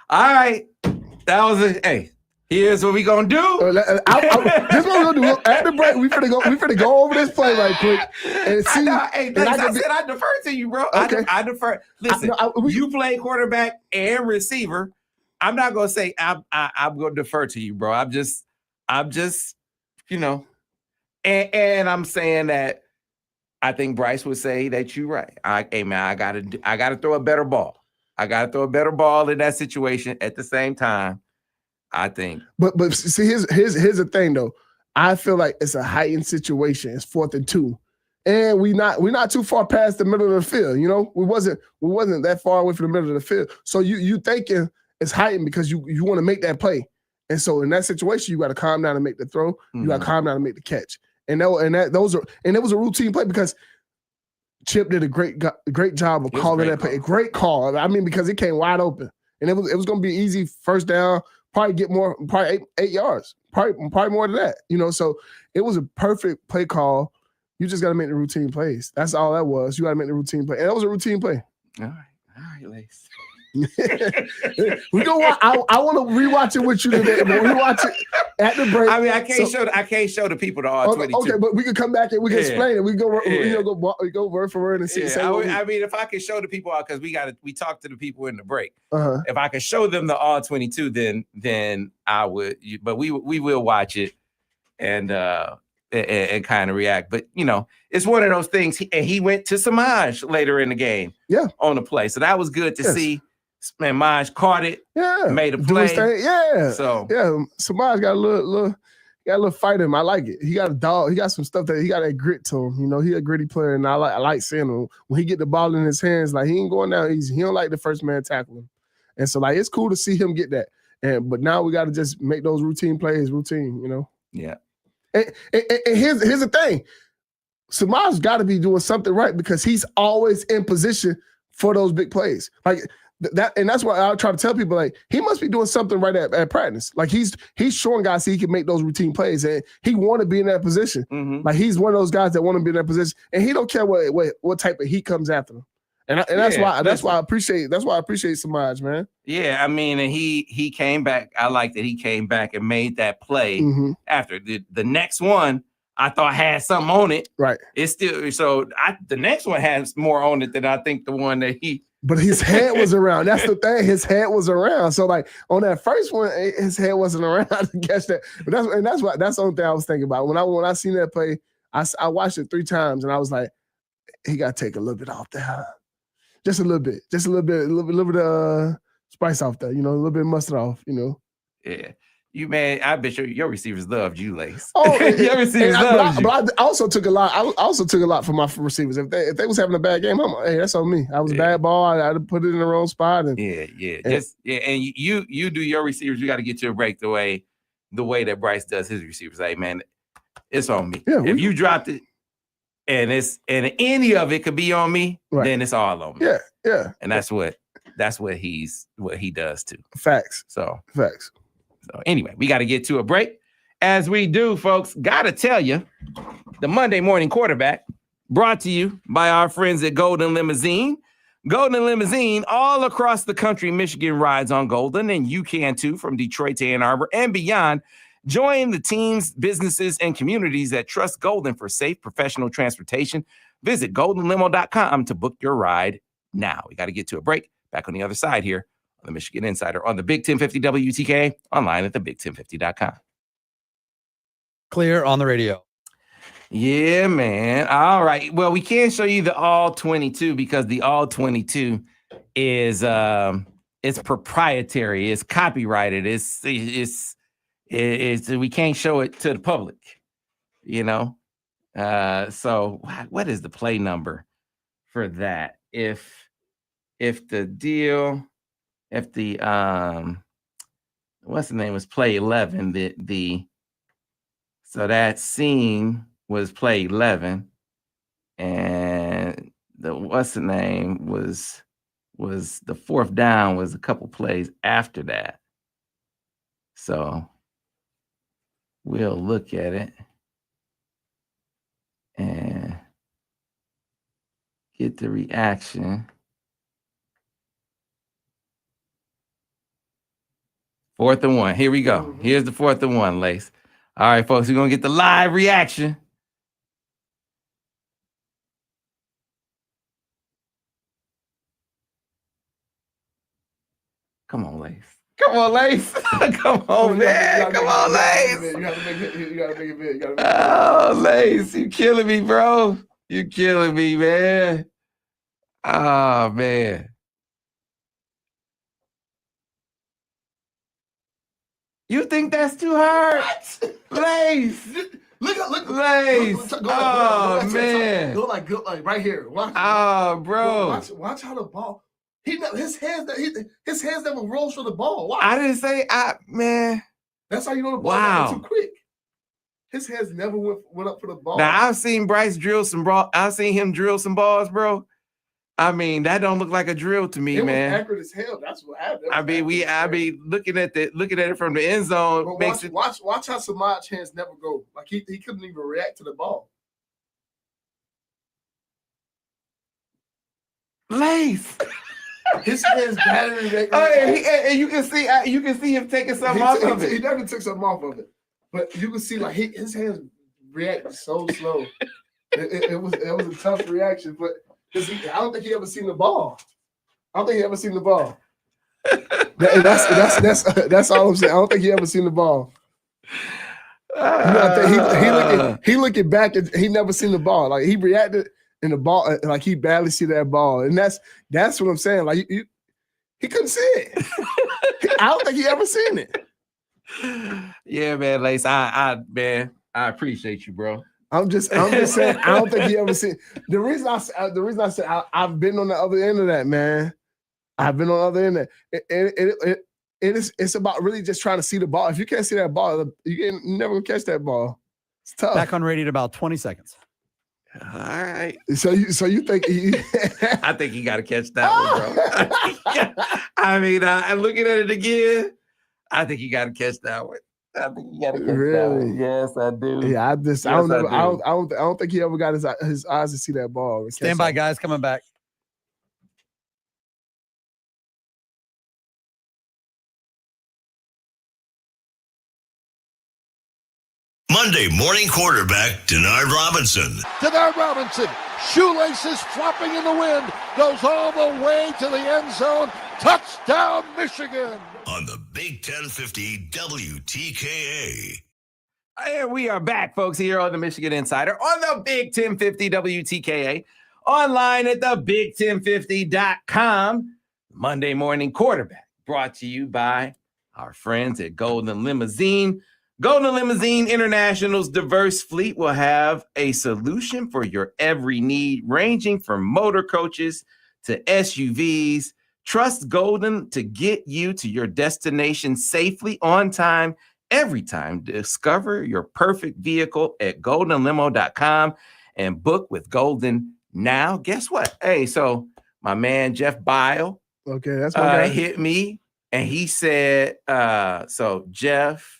Speaker 3: All right, that was it. Hey. Here's what we gonna do.
Speaker 2: This is what we're gonna do. At the break, we finna go over this play right quick and see.
Speaker 3: I defer to you, bro.
Speaker 2: Okay.
Speaker 3: I defer. Listen, you play quarterback and receiver. I'm not gonna say I'm gonna defer to you, bro. I'm just you know, and I'm saying that I think Bryce would say that you're right. Hey man, I gotta throw a better ball. I gotta throw a better ball in that situation. At the same time, I think.
Speaker 2: But see, here's the thing though. I feel like it's a heightened situation. It's 4th and 2. And we're not too far past the middle of the field. You know, we wasn't that far away from the middle of the field. So you thinking it's heightened because you want to make that play. And so in that situation, you got to calm down and make the throw. You got to calm down and make the catch. And it was a routine play because Chip did a great job of calling that play. A great call. I mean, because it came wide open. And it was going to be easy first down, probably get more, probably 8 yards, probably more than that. You know, so it was a perfect play call. You just got to make the routine plays. That's all that was. You got to make the routine play. And that was a routine play.
Speaker 3: All right, Lace.
Speaker 2: We go. I want to rewatch it with you today. But we watch it at the break.
Speaker 3: I mean, I can't show the people the all 22.
Speaker 2: Okay, but we can come back and we can explain it. We go, go word for word and see.
Speaker 3: I mean, if I can show the people out, because we talked to the people in the break. If I could show them the all 22, then I would. But we will watch it and kind of react. But you know, it's one of those things. He went to Samaj later in the game.
Speaker 2: Yeah,
Speaker 3: on the play, so that was good to see. Man, Maj caught it.
Speaker 2: Yeah,
Speaker 3: made a play.
Speaker 2: Yeah,
Speaker 3: so
Speaker 2: Samaj got a little fight in him. I like it. He got a dog. He got some stuff he got that grit to him. You know, he a gritty player, and I like seeing him when he get the ball in his hands. Like he ain't going down easy. He don't like the first man tackling, and so like it's cool to see him get that. But now we got to just make those routine plays routine. You know.
Speaker 3: Yeah.
Speaker 2: And here's the thing. Samaj got to be doing something right because he's always in position for those big plays. Like that, and that's why I try to tell people, like, he must be doing something right at practice. Like he's showing guys he can make those routine plays, and he want to be in that position. Like he's one of those guys that want to be in that position, and he don't care what type of heat comes after him. And that's why I appreciate Samaj, man.
Speaker 3: Yeah, I mean, and he came back. I like that he came back and made that play after the next one. I thought had something on it.
Speaker 2: Right.
Speaker 3: It's still the next one has more on it than I think the one that he.
Speaker 2: But his head was around. That's the thing. His head was around. So like on that first one, his head wasn't around to catch that. But that's the only thing I was thinking about when I seen that play. I watched it 3 times and I was like, he got to take a little bit off there, just a little bit, a little bit of spice off there. You know, a little bit of mustard off. You know.
Speaker 3: Yeah. You man, I bet your receivers loved you, Lace.
Speaker 2: Oh,
Speaker 3: your receivers loved you.
Speaker 2: But I also took a lot. I also took a lot from my receivers. If they was having a bad game, hey, that's on me. I was a bad ball. I put it in the wrong spot. And
Speaker 3: And you do your receivers. You got to get your break the way that Bryce does his receivers. Hey man, it's on me. Yeah, if you dropped it, and any of it could be on me, then it's all on me.
Speaker 2: Yeah.
Speaker 3: And that's what he does too.
Speaker 2: Facts.
Speaker 3: So
Speaker 6: anyway, we got to get to a break. As we do, folks, got to tell you, the Monday Morning Quarterback brought to you by our friends at Golden Limousine. Golden Limousine, all across the country, Michigan rides on Golden, and you can too, from Detroit to Ann Arbor and beyond. Join the teams, businesses, and communities that trust Golden for safe, professional transportation. Visit goldenlimo.com to book your ride now. We got to get to a break. Back on the other side here on the Michigan Insider on the Big 1050 WTKA, online at thebig1050.com.
Speaker 5: Clear on the radio.
Speaker 3: Yeah, man. All right. Well, we can't show you the all 22 because the all 22 is it's proprietary, it's copyrighted, it's we can't show it to the public, you know. So what is the play number for that? If the what's the name was play 11, so that scene was play 11, and the what's the name was the 4th down was a couple plays after that. So we'll look at it and get the reaction. 4th and 1. Here we go. Here's the 4th and 1, Lace. All right, folks, we're going to get the live reaction. Come on, Lace. Come on, Lace. Come on, man. Come on, Lace.
Speaker 2: You gotta make it. You gotta make it big. You gotta make it big.
Speaker 3: Oh, Lace, you killing me, bro. You killing me, man. Oh, man. You think that's too hard? Lace.
Speaker 2: Look,
Speaker 3: Lace. Oh, man.
Speaker 2: Go like right here. Watch.
Speaker 3: Oh, bro.
Speaker 2: Watch how the ball. His hands never rolls for the ball. Watch.
Speaker 3: I didn't say man.
Speaker 2: That's how you know the ball
Speaker 3: Wow.
Speaker 2: too quick. His hands never went up for the ball.
Speaker 3: Now I've seen Bryce drill some ball. I've seen him drill some balls, bro. I mean, that don't look like a drill to me,
Speaker 2: it
Speaker 3: man.
Speaker 2: was accurate as hell. That's what happened.
Speaker 3: I mean, looking at it from the end zone makes it.
Speaker 2: Watch how Samad's hands never go. Like he couldn't even react to the ball.
Speaker 3: Lace.
Speaker 2: His hands battery.
Speaker 3: And you can see him taking something off of it.
Speaker 2: He never took something off of it, but you can see like his hands reacted so slow. it was a tough reaction, but I don't think he ever seen the ball. That's all I'm saying. I don't think he ever seen the ball. He looking back and he never seen the ball. Like he reacted. And the ball, like he barely see that ball, and that's what I'm saying. Like he couldn't see it. I don't think he ever seen it.
Speaker 3: Yeah, man, Lace. I appreciate you, bro.
Speaker 2: I'm just saying. I don't think he ever seen. The reason I said I've been on the other end of that, man. I've been on the other end of it. It's about really just trying to see the ball. If you can't see that ball, you never gonna catch that ball. It's tough.
Speaker 5: Back on radio in about 20 seconds.
Speaker 3: All right.
Speaker 2: So you think
Speaker 3: I think you got to catch that one, bro. I mean, looking at it again, I think you got to catch that one. I think you got to catch that one. Yes, I do.
Speaker 2: Yeah, I don't think he ever got his eyes to see that ball.
Speaker 5: Stand by, guys, coming back.
Speaker 1: Monday morning quarterback Denard Robinson.
Speaker 7: Denard Robinson, shoelaces flopping in the wind, goes all the way to the end zone. Touchdown, Michigan.
Speaker 1: On the Big 1050 WTKA.
Speaker 3: And we are back, folks, here on the Michigan Insider on the Big 1050 WTKA. Online at thebig1050.com. Monday morning quarterback brought to you by our friends at Golden Limousine. Golden Limousine International's diverse fleet will have a solution for your every need, ranging from motor coaches to SUVs. Trust Golden to get you to your destination safely, on time, every time. Discover your perfect vehicle at goldenlimo.com and book with Golden now. Guess what? Hey, so my man Jeff Bile,
Speaker 2: okay, that's my guy.
Speaker 3: hit me, and he said, so Jeff,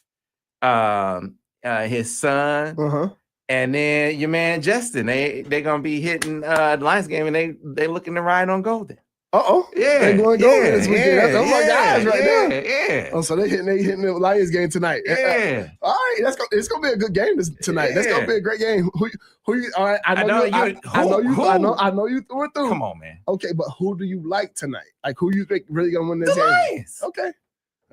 Speaker 3: his son, and then your man Justin, they're gonna be hitting the Lions game, and they looking to ride on Golden.
Speaker 2: Yeah, they're going Golden this weekend. Those my guys right there.
Speaker 3: Yeah.
Speaker 2: Oh, so they hitting the Lions game tonight.
Speaker 3: Yeah.
Speaker 2: All right, it's gonna be a good game tonight. Yeah. That's gonna be a great game. Who you? All right, I know you threw it through.
Speaker 3: Come on, man.
Speaker 2: Okay, but who do you like tonight? Like who you think really gonna win this game?
Speaker 3: Lions.
Speaker 2: Okay.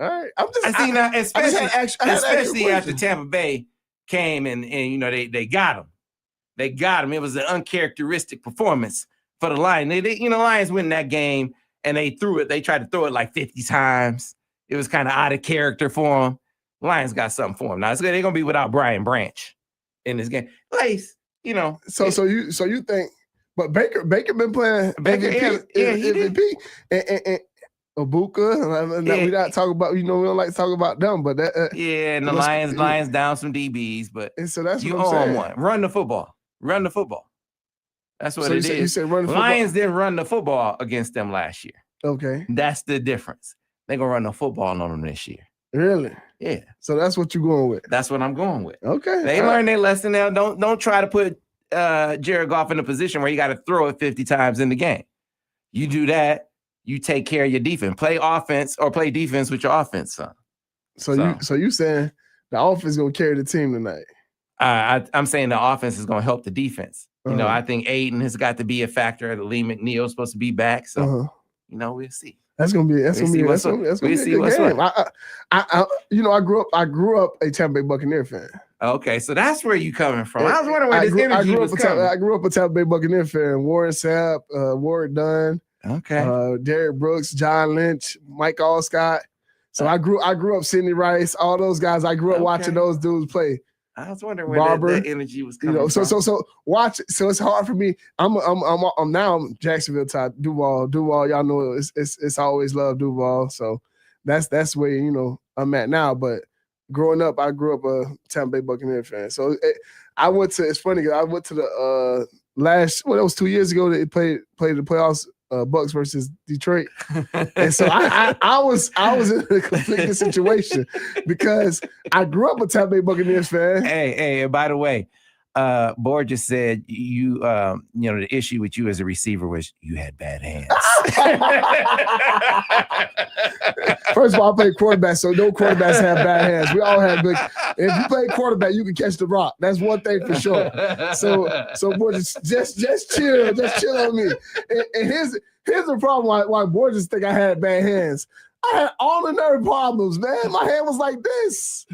Speaker 2: All right. I'm just.
Speaker 3: I see now, especially after
Speaker 2: question.
Speaker 3: Tampa Bay came and you know they got him. They got him. It was an uncharacteristic performance for the Lions. Lions win that game and they threw it. They tried to throw it like 50 times. It was kind of out of character for them. Lions got something for them. Now they're gonna be without Brian Branch in this game. Lace,
Speaker 2: So you think? But Baker been playing MVP, and Abuka. We not talking about, we don't like to talk about them, but that.
Speaker 3: And the Lions down some DBs, but
Speaker 2: so that's
Speaker 3: you
Speaker 2: what I'm saying.
Speaker 3: one. Run the football. That's what it is.
Speaker 2: You said run the football.
Speaker 3: Lions didn't run the football against them last year.
Speaker 2: Okay,
Speaker 3: that's the difference. They're gonna run the football on them this year.
Speaker 2: Really?
Speaker 3: Yeah.
Speaker 2: So that's what you're going with.
Speaker 3: That's what I'm going with.
Speaker 2: Okay.
Speaker 3: They learned their lesson now. Don't try to put Jared Goff in a position where you got to throw it 50 times in the game. You do that. You take care of your defense. Play offense or play defense with your offense, son.
Speaker 2: So you saying the offense is gonna carry the team tonight?
Speaker 3: I'm saying the offense is gonna help the defense. I think Aiden has got to be a factor. Lee McNeil's supposed to be back, so we'll see.
Speaker 2: That's gonna be a good game. I grew up a Tampa Bay Buccaneer fan.
Speaker 3: Okay, so that's where you coming from. I was wondering where this energy was coming.
Speaker 2: I grew up a Tampa Bay Buccaneer fan. Warren Sapp, Warren Dunn, Derrick Brooks, John Lynch, Mike Allscott. So I grew up Sidney Rice, all those guys. I grew up watching those dudes play.
Speaker 3: I was wondering where that energy was coming from.
Speaker 2: So watch. So it's hard for me. I'm now Jacksonville type. Duval. Y'all know it's always love Duval. So that's where I'm at now. But growing up, I grew up a Tampa Bay Buccaneer fan. So it's funny because I went to the that was 2 years ago that they played the playoffs. Bucks versus Detroit, and so I was in a conflicting situation because I grew up a Tampa Bay Buccaneers fan.
Speaker 3: Hey, and by the way, Board just said the issue with you as a receiver was you had bad hands.
Speaker 2: First of all, I played quarterback, so no quarterbacks have bad hands. We all have good. If you play quarterback, you can catch the rock. That's one thing for sure. So boy, just chill on me. And here's the problem why boy just think I had bad hands. I had all the nerve problems, man. My hand was like this.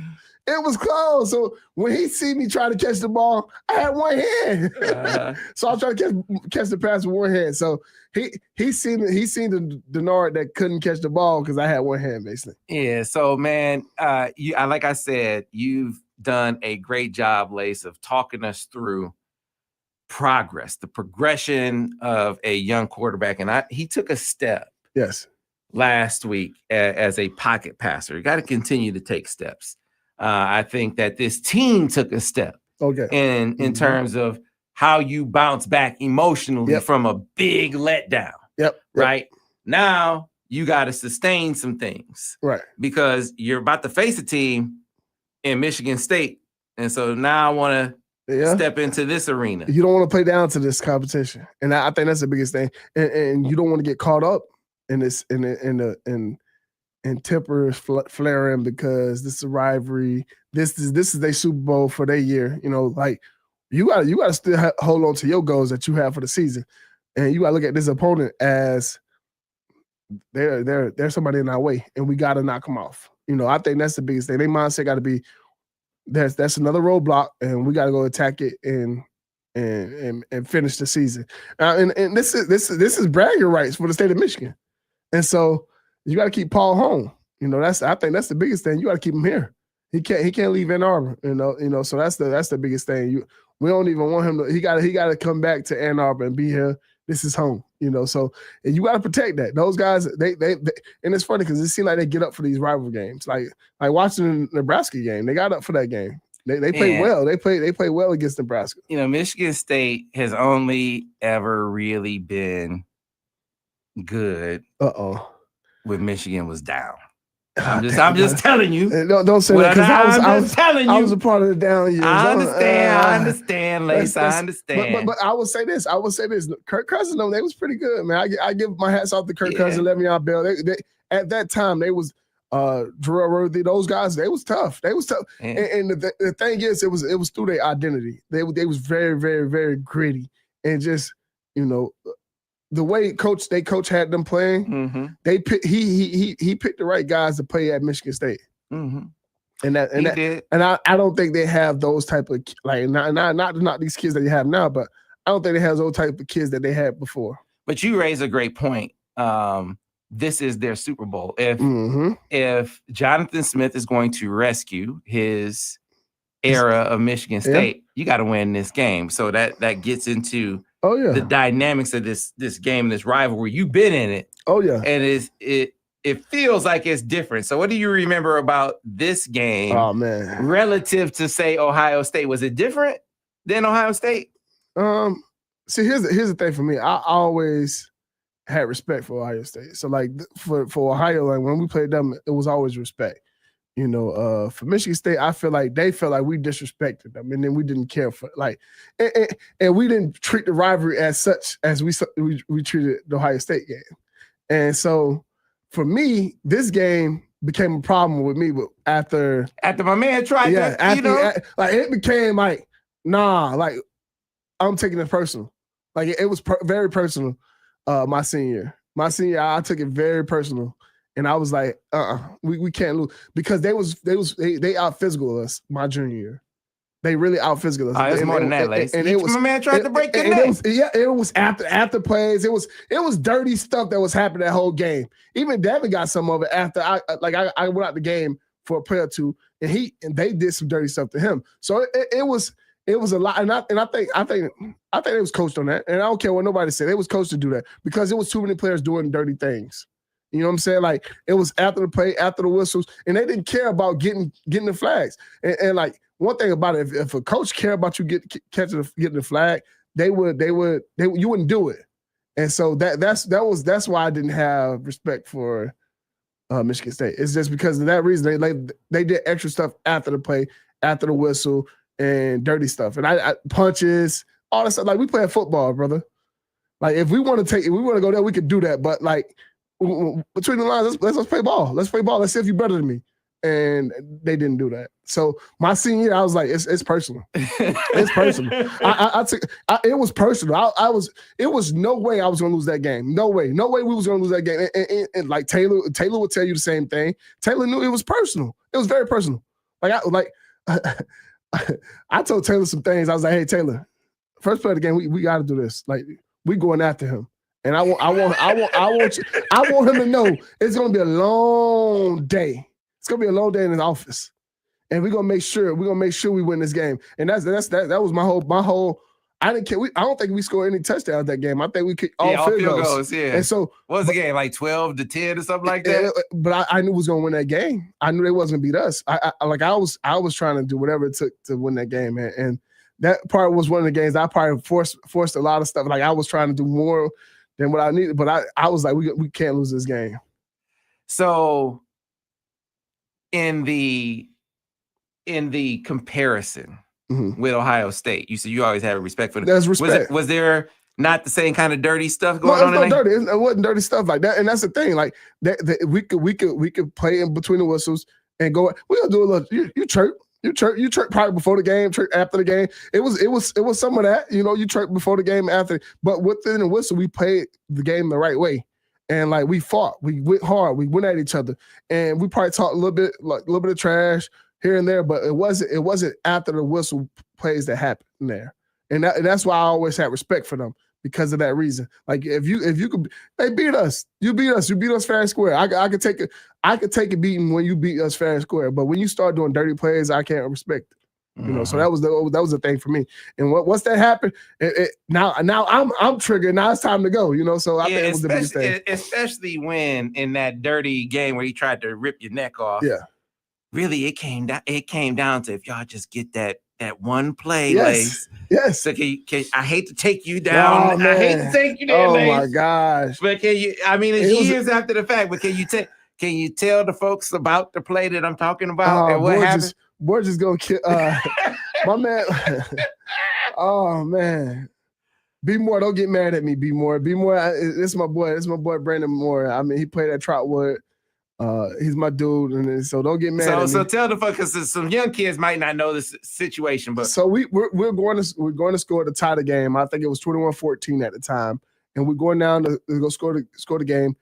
Speaker 2: It was close. So when he see me trying to catch the ball, I had one hand. So I was trying to catch the pass with one hand. So he seen the Denard that couldn't catch the ball because I had one hand, basically.
Speaker 3: Yeah. So man, like I said, you've done a great job, Lace, of talking us through progress, the progression of a young quarterback, and he took a step.
Speaker 2: Yes.
Speaker 3: Last week as a pocket passer. You got to continue to take steps. I think that this team took a step in terms of how you bounce back emotionally from a big letdown. Right? Now you got to sustain some things.
Speaker 2: Right.
Speaker 3: Because you're about to face a team in Michigan State. And so now I want to step into this arena.
Speaker 2: You don't want to play down to this competition. And I think that's the biggest thing. And you don't want to get caught up in this and tempers flaring because this is a rivalry. This is their Super Bowl for their year. Like you gotta still hold on to your goals that you have for the season, and you gotta look at this opponent as they're somebody in our way, and we gotta knock them off. I think that's the biggest thing. Their mindset got to be that's another roadblock, and we gotta go attack it and finish the season. And this is bragging rights for the state of Michigan, and so. You got to keep Paul home. I think that's the biggest thing. You got to keep him here. He can't leave Ann Arbor. So that's the biggest thing. We don't even want him to. He got to come back to Ann Arbor and be here. This is home. So and you got to protect that. Those guys, they and it's funny because it seems like they get up for these rival games. Like watching the Nebraska game, they got up for that game. They played well. They played well against Nebraska.
Speaker 3: Michigan State has only ever really been good. When Michigan was down. I'm just telling you.
Speaker 2: Don't say that because I was a part of the down years.
Speaker 3: I understand, Lace. I understand.
Speaker 2: But I will say this. Kirk Cousins, they was pretty good, man. I give my hats off to Kirk Cousins, Le'Veon Bell. They at that time they was Jarrell Worthy. Those guys, they was tough. And the thing is, it was through their identity. They was very, very, very gritty and just the way coach had them playing, he picked the right guys to play at Michigan State, and I don't think they have those type of not these kids that you have now, but I don't think they have those type of kids that they had before.
Speaker 3: But you raise a great point. This is their Super Bowl. If Jonathan Smith is going to rescue his era of Michigan State, you got to win this game. So that gets into the dynamics of this game, this rivalry. You've been in it. And it feels like it's different. So what do you remember about this game?
Speaker 2: Oh man,
Speaker 3: relative to say Ohio State, was it different than Ohio State?
Speaker 2: See, here's the thing for me. I always had respect for Ohio State. So like for Ohio, like when we played them, it was always respect. For Michigan State, I feel like they felt like we disrespected them, and then we didn't care for and we didn't treat the rivalry as such as we treated the Ohio State game. And so for me, this game became a problem with me. But after
Speaker 3: my man tried,
Speaker 2: it became like, nah, like I'm taking it personal. Like it was very personal. My senior year. My senior, I took it very personal. And I was like, we can't lose. Because they out physical us my junior year. They really out physical us.
Speaker 3: Oh, it's more than that, Lace.
Speaker 2: And it was,
Speaker 3: my man tried to break your neck.
Speaker 2: It was after plays. It was dirty stuff that was happening that whole game. Even Devin got some of it after I went out the game for a play or two, and they did some dirty stuff to him. So it was a lot, and I think it was coached on that. And I don't care what nobody said. It was coached to do that because it was too many players doing dirty things. You know what I'm saying? Like it was after the play, after the whistles, and they didn't care about getting the flags. And like one thing about it, if a coach cared about you getting the flag, you wouldn't do it. And so that's why I didn't have respect for Michigan State. It's just because of that reason they did extra stuff after the play, after the whistle, and dirty stuff, and I punches, all that stuff. Like we play football, brother. Like if we want to go there, we could do that. But like between the lines, let's play ball. Let's play ball. Let's see if you're better than me. And they didn't do that. So my senior year, I was like, it's personal. It's personal. It was personal. It was no way I was gonna lose that game. No way we was gonna lose that game. And like Taylor would tell you the same thing. Taylor knew it was personal. It was very personal. I told Taylor some things. I was like, hey Taylor, first play of the game, we got to do this. Like we going after him. And I want him to know it's gonna be a long day. It's gonna be a long day in his office, and we're gonna make sure we win this game. And that was my whole. I didn't care. I don't think we scored any touchdowns that game. I think we kicked all field goals.
Speaker 3: Yeah.
Speaker 2: And so
Speaker 3: what was the game, like 12-10 or something like that?
Speaker 2: But I knew we was gonna win that game. I knew they wasn't gonna beat us. I was trying to do whatever it took to win that game, and that part was one of the games I probably forced a lot of stuff. Like I was trying to do more than what I needed, but I was like, we can't lose this game.
Speaker 3: So in the comparison with Ohio State, you said you always have respect for them.
Speaker 2: There's respect.
Speaker 3: Was there not the same kind of dirty stuff going on?
Speaker 2: No, dirty. It wasn't dirty stuff like that, and that's the thing. Like we could play in between the whistles and go. We gonna do a little. You chirp probably before the game, chirp after the game. It was some of that. You know, you chirp before the game, after. But within the whistle, we played the game the right way. And like we fought, we went hard, we went at each other, and we probably talked a little bit of trash here and there, but it wasn't after the whistle plays that happened there, and that's why I always had respect for them because of that reason. Like if you could, they beat us, you beat us fair and square. I could take a beating when you beat us fair and square, but when you start doing dirty plays, I can't respect it. You know, so that was the thing for me. And once that happened, now I'm triggered. Now it's time to go. You know, so I think it was the biggest thing.
Speaker 3: Especially when in that dirty game where he tried to rip your neck off.
Speaker 2: Yeah,
Speaker 3: really, it came down to if y'all just get that one play.
Speaker 2: Yes, yes.
Speaker 3: So I hate to take you down.
Speaker 2: Oh,
Speaker 3: I hate to take you there.
Speaker 2: Oh my gosh!
Speaker 3: But can you? I mean, it's years after the fact. But can you tell the folks about the play that I'm talking about and what happened?
Speaker 2: We're just gonna kill my man. Oh man, B Moore, don't get mad at me. B Moore, it's my boy. It's my boy Brandon Moore. I mean, he played at Trotwood. He's my dude, and so don't get mad at me.
Speaker 3: So tell the folks, because some young kids might not know this situation, but
Speaker 2: so we're going to score to tie the game. I think it was 21-14 at the time, and we're going down to go score the game.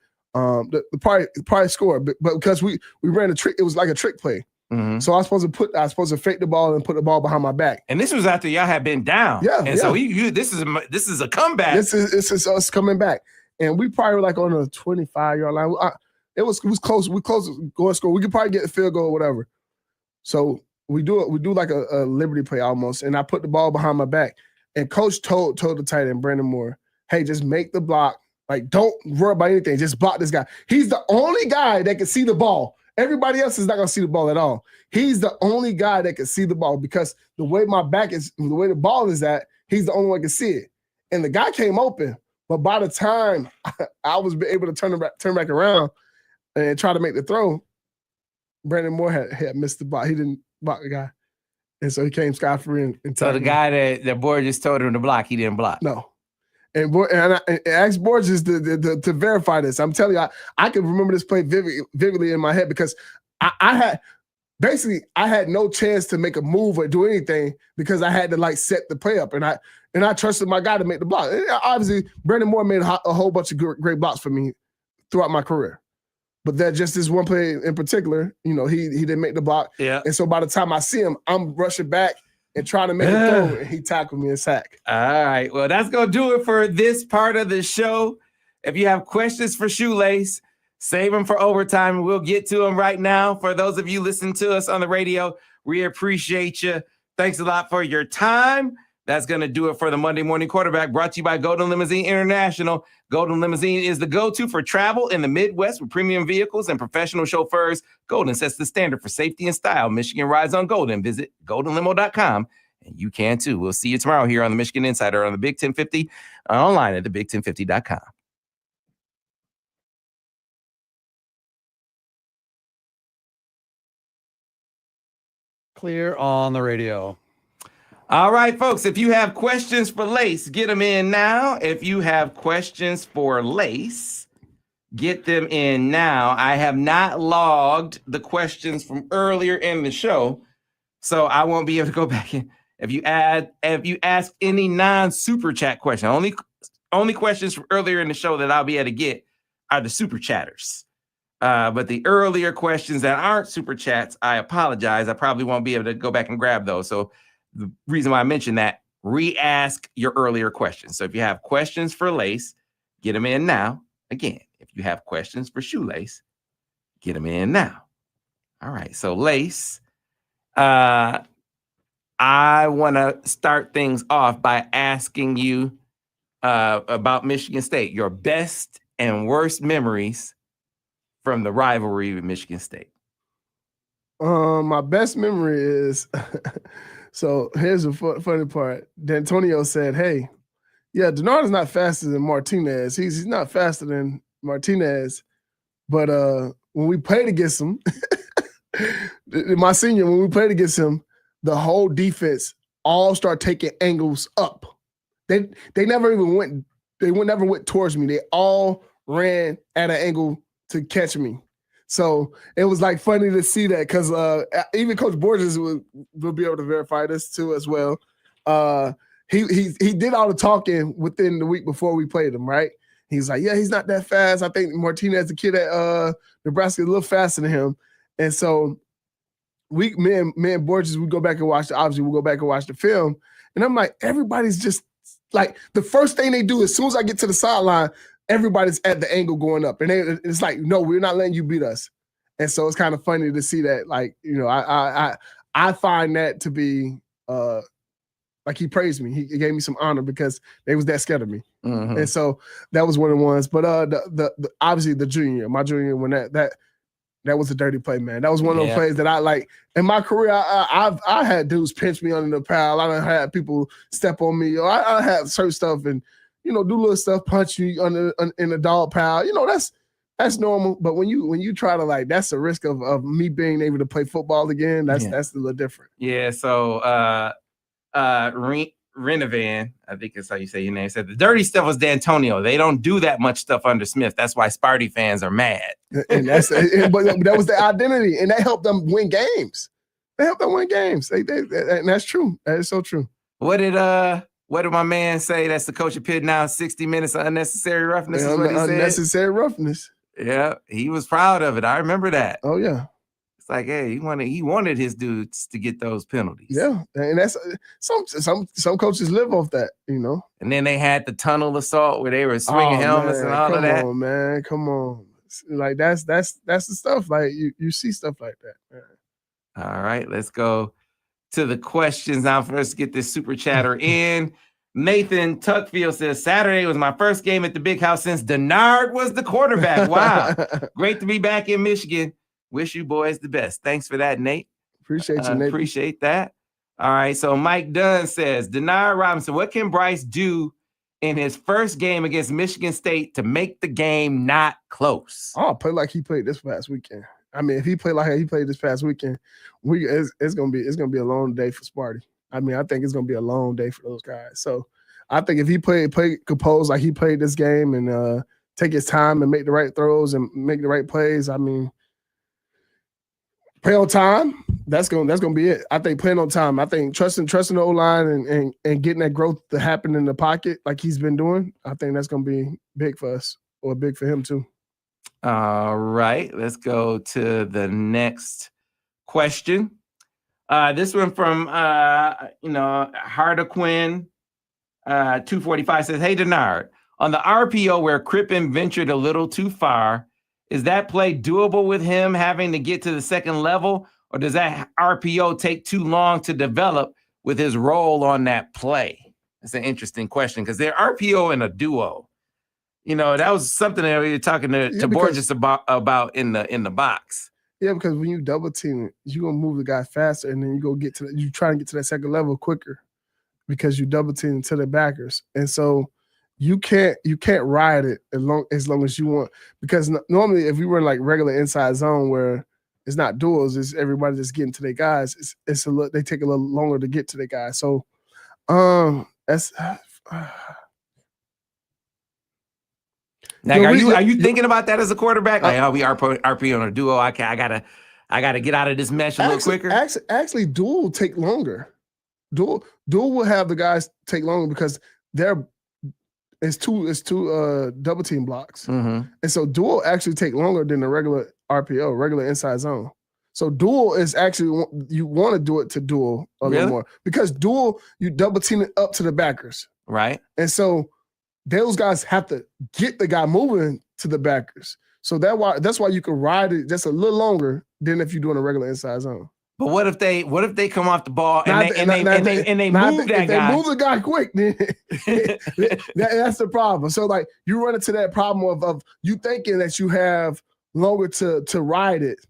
Speaker 2: Probably score, but because we ran a trick, it was like a trick play.
Speaker 3: Mm-hmm.
Speaker 2: So I was supposed to fake the ball and put the ball behind my back.
Speaker 3: And this was after y'all had been down.
Speaker 2: Yeah.
Speaker 3: And so this is a comeback.
Speaker 2: This is us coming back. And we probably were like on a 25-yard line. It was close. We close to go and score. We could probably get a field goal or whatever. So we do like a liberty play almost. And I put the ball behind my back. And coach told the tight end, Brandon Moore, hey, just make the block. Like, don't worry about anything. Just block this guy. He's the only guy that can see the ball. Everybody else is not going to see the ball at all. He's the only guy that can see the ball because the way my back is, the way the ball is at, he's the only one that can see it. And the guy came open, but by the time I was able to turn back around and try to make the throw, Brandon Moore had missed the block. He didn't block the guy. And so he came scot-free.
Speaker 3: So the guy that Borges told him to block, he didn't block.
Speaker 2: No. And I asked Borges to verify this. I'm telling you, I can remember this play vividly in my head because I had no chance to make a move or do anything because I had to like set the play up, and I trusted my guy to make the block. And obviously, Brandon Moore made a whole bunch of great blocks for me throughout my career. But that just this one play in particular, you know, he didn't make the block.
Speaker 3: Yeah.
Speaker 2: And so by the time I see him, I'm rushing back and trying to make a throw, and he tackled me and sack.
Speaker 3: All right. Well, that's going to do it for this part of the show. If you have questions for Shoelace, save them for overtime. We'll get to them right now. For those of you listening to us on the radio, we appreciate you. Thanks a lot for your time. That's going to do it for the Monday Morning Quarterback, brought to you by Golden Limousine International. Golden Limousine is the go-to for travel in the Midwest with premium vehicles and professional chauffeurs. Golden sets the standard for safety and style. Michigan rides on Golden. Visit goldenlimo.com, and you can too. We'll see you tomorrow here on the Michigan Insider on the Big 1050, online at thebig1050.com.
Speaker 5: Clear on the radio.
Speaker 3: All right, folks, if you have questions for Lace, get them in now. If you have questions for Lace, get them in now. I have not logged the questions from earlier in the show, so I won't be able to go back in. If you ask any non-super chat question, only questions from earlier in the show that I'll be able to get are the super chatters. But the earlier questions that aren't super chats, I apologize. I probably won't be able to go back and grab those. So the reason why I mentioned that, re-ask your earlier questions. So if you have questions for Lace, get them in now. Again, if you have questions for Shoelace, get them in now. All right. So Lace, I want to start things off by asking you about Michigan State, your best and worst memories from the rivalry with Michigan State.
Speaker 2: My best memory is, so here's the funny part. D'Antonio said, hey, yeah, Denard is not faster than Martinez. He's not faster than Martinez. But when we played against him, my senior, when we played against him, the whole defense all start taking angles up. They never even went, never went towards me. They all ran at an angle to catch me. So it was like funny to see that, because even Coach Borges will be able to verify this too as well. He did all the talking within the week before we played him, right? He's like, yeah, he's not that fast. I think Martinez, the kid at Nebraska, is a little faster than him. And so me and Borges, we go back and watch the film. And I'm like, everybody's just like, the first thing they do as soon as I get to the sideline, everybody's at the angle going up. And it's like, no, we're not letting you beat us. And so it's kind of funny to see that, like, you know, I find that to be like, he praised me. He gave me some honor because they was that scared of me. Mm-hmm. And so that was one of the ones. But the obviously my junior, when that was a dirty play, man. That was one of those plays that I like. In my career, I had dudes pinch me under the pile. I done had people step on me. Or I had certain stuff and, you know, do little stuff, punch you in the dog pile. You know, that's normal. But when you try to, like, that's the risk of me being able to play football again. That's a little different.
Speaker 3: Yeah. So Renovan, I think that's how you say your name, said the dirty stuff was D'Antonio. They don't do that much stuff under Smith. That's why Sparty fans are mad.
Speaker 2: And but that was the identity, and that helped them win games. They helped them win games. And that's true. That is so true.
Speaker 3: What did my man say? That's the coach of Pitt now. 60 minutes of unnecessary roughness. Is what he said.
Speaker 2: Unnecessary roughness.
Speaker 3: Yeah, he was proud of it. I remember that.
Speaker 2: Oh yeah.
Speaker 3: It's like, hey, he wanted his dudes to get those penalties.
Speaker 2: Yeah, and that's some coaches live off that, you know.
Speaker 3: And then they had the tunnel assault where they were swinging helmets and all of that.
Speaker 2: Come on, man, come on. Like that's the stuff. Like you see stuff like that. Man.
Speaker 3: All right, let's go to the questions now. First, get this super chatter in. Nathan Tuckfield says, Saturday was my first game at the Big House since Denard was the quarterback. Wow, great to be back in Michigan. Wish you boys the best. Thanks for that, Nate.
Speaker 2: Appreciate you, Nate.
Speaker 3: Appreciate that. All right. So Mike Dunn says, Denard Robinson, what can Bryce do in his first game against Michigan State to make the game not close?
Speaker 2: Oh, play like he played this past weekend. I mean, if he played like he played this past weekend, it's gonna be a long day for Sparty. I mean, I think it's gonna be a long day for those guys. So I think if he play composed like he played this game and take his time and make the right throws and make the right plays, I mean, play on time, that's gonna be it. I think playing on time. I think trusting the O-line and getting that growth to happen in the pocket like he's been doing. I think that's gonna be big for us, or big for him too.
Speaker 3: All right, let's go to the next question. This one from Hardequin 245 says, "Hey Denard, on the RPO where Crippen ventured a little too far, is that play doable with him having to get to the second level, or does that RPO take too long to develop with his role on that play?" That's an interesting question because they're RPO in a duo. That was something that we were talking to Borges about in the box.
Speaker 2: Yeah, because when you double team it, you're gonna move the guy faster, and then you try to get to that second level quicker because you double team to the backers. And so you can't ride it as long as you want. Because normally if we were in like regular inside zone where it's not duels, it's everybody just getting to their guys, they take a little longer to get to their guys. So that's
Speaker 3: Now, are you thinking about that as a quarterback? Like, we RP on a duo. I gotta get out of this mesh a little quicker.
Speaker 2: Actually, duel will take longer. Duel will have the guys take longer because it's two double team blocks, and so duel actually take longer than the regular RPO, regular inside zone. So duel is actually you want to do it to duel a little more because duel you double team it up to the backers,
Speaker 3: right?
Speaker 2: And so those guys have to get the guy moving to the backers. So that's why you can ride it just a little longer than if you're doing a regular inside zone.
Speaker 3: But what if they come off the ball and they move that guy?
Speaker 2: They move the guy quick, then that's the problem. So like you run into that problem of you thinking that you have longer to ride it,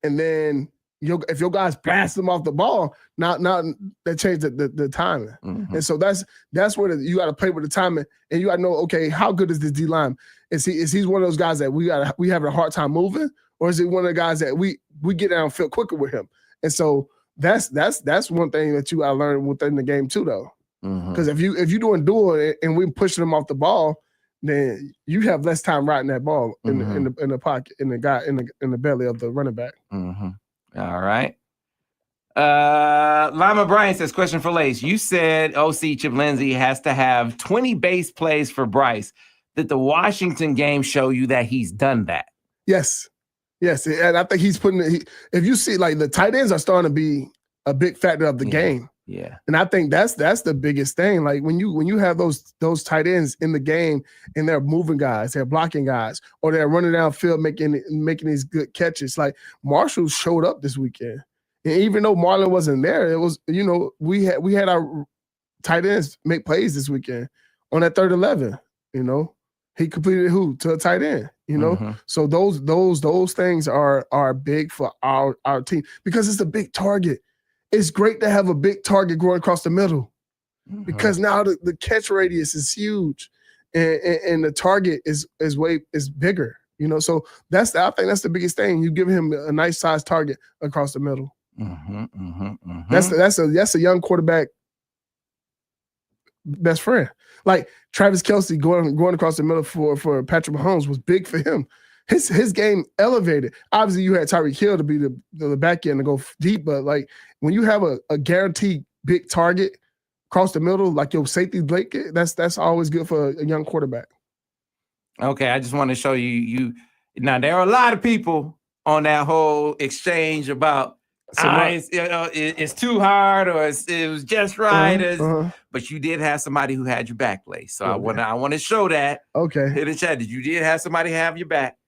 Speaker 2: and then if your guys blast them off the ball, now that changed the timing. And so that's where you got to play with the timing, and you got to know, okay, how good is this D line? Is he one of those guys that we have a hard time moving, or is it one of the guys that we get downfield quicker with him? And so that's one thing that you got to learn within the game too, though, because if you're doing duel and we pushing them off the ball, then you have less time riding that ball in the pocket, in the belly of the running back.
Speaker 3: All right. Lima Bryan says, question for Lace. You said OC Chip Lindsey has to have 20 base plays for Bryce. Did the Washington game show you that he's done that?
Speaker 2: Yes. And I think he's if you see, like, the tight ends are starting to be a big factor of the game.
Speaker 3: Yeah.
Speaker 2: And I think that's the biggest thing. Like when you have those tight ends in the game and they're moving guys, they're blocking guys, or they're running downfield making these good catches. Like Marshall showed up this weekend. And even though Marlon wasn't there, it was, we had our tight ends make plays this weekend on that 3rd 11, He completed to a tight end, So those things are big for our team because it's a big target. It's great to have a big target going across the middle because now the catch radius is huge and the target is bigger, So I think that's the biggest thing. You give him a nice size target across the middle. That's a young quarterback best friend. Like Travis Kelce going across the middle for Patrick Mahomes was big for him. His game elevated. Obviously, you had Tyreek Hill to be the back end to go deep, but like when you have a guaranteed big target across the middle, like your safety blanket, that's always good for a young quarterback.
Speaker 3: Okay, I just want to show you. Now there are a lot of people on that whole exchange about it's too hard or it was just right. But you did have somebody who had your back, Lace. So I want to show that.
Speaker 2: Okay.
Speaker 3: In the chat, you did have somebody have your back.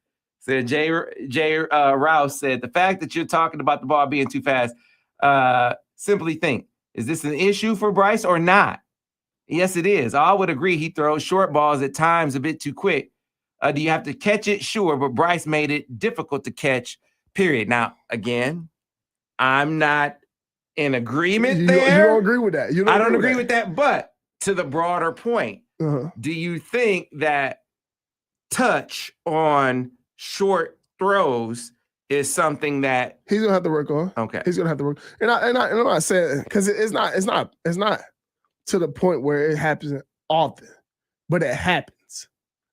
Speaker 3: So Jay Rouse said, the fact that you're talking about the ball being too fast, simply think, is this an issue for Bryce or not? Yes, it is. I would agree he throws short balls at times a bit too quick. Do you have to catch it? Sure, but Bryce made it difficult to catch, period. Now, again, I'm not in agreement there.
Speaker 2: You don't agree with that.
Speaker 3: I don't agree with that. But to the broader point, do you think that touch on short throws is something that
Speaker 2: he's gonna have to work on? Okay, he's gonna have to work. And I said because it's not to the point where it happens often, but it happens,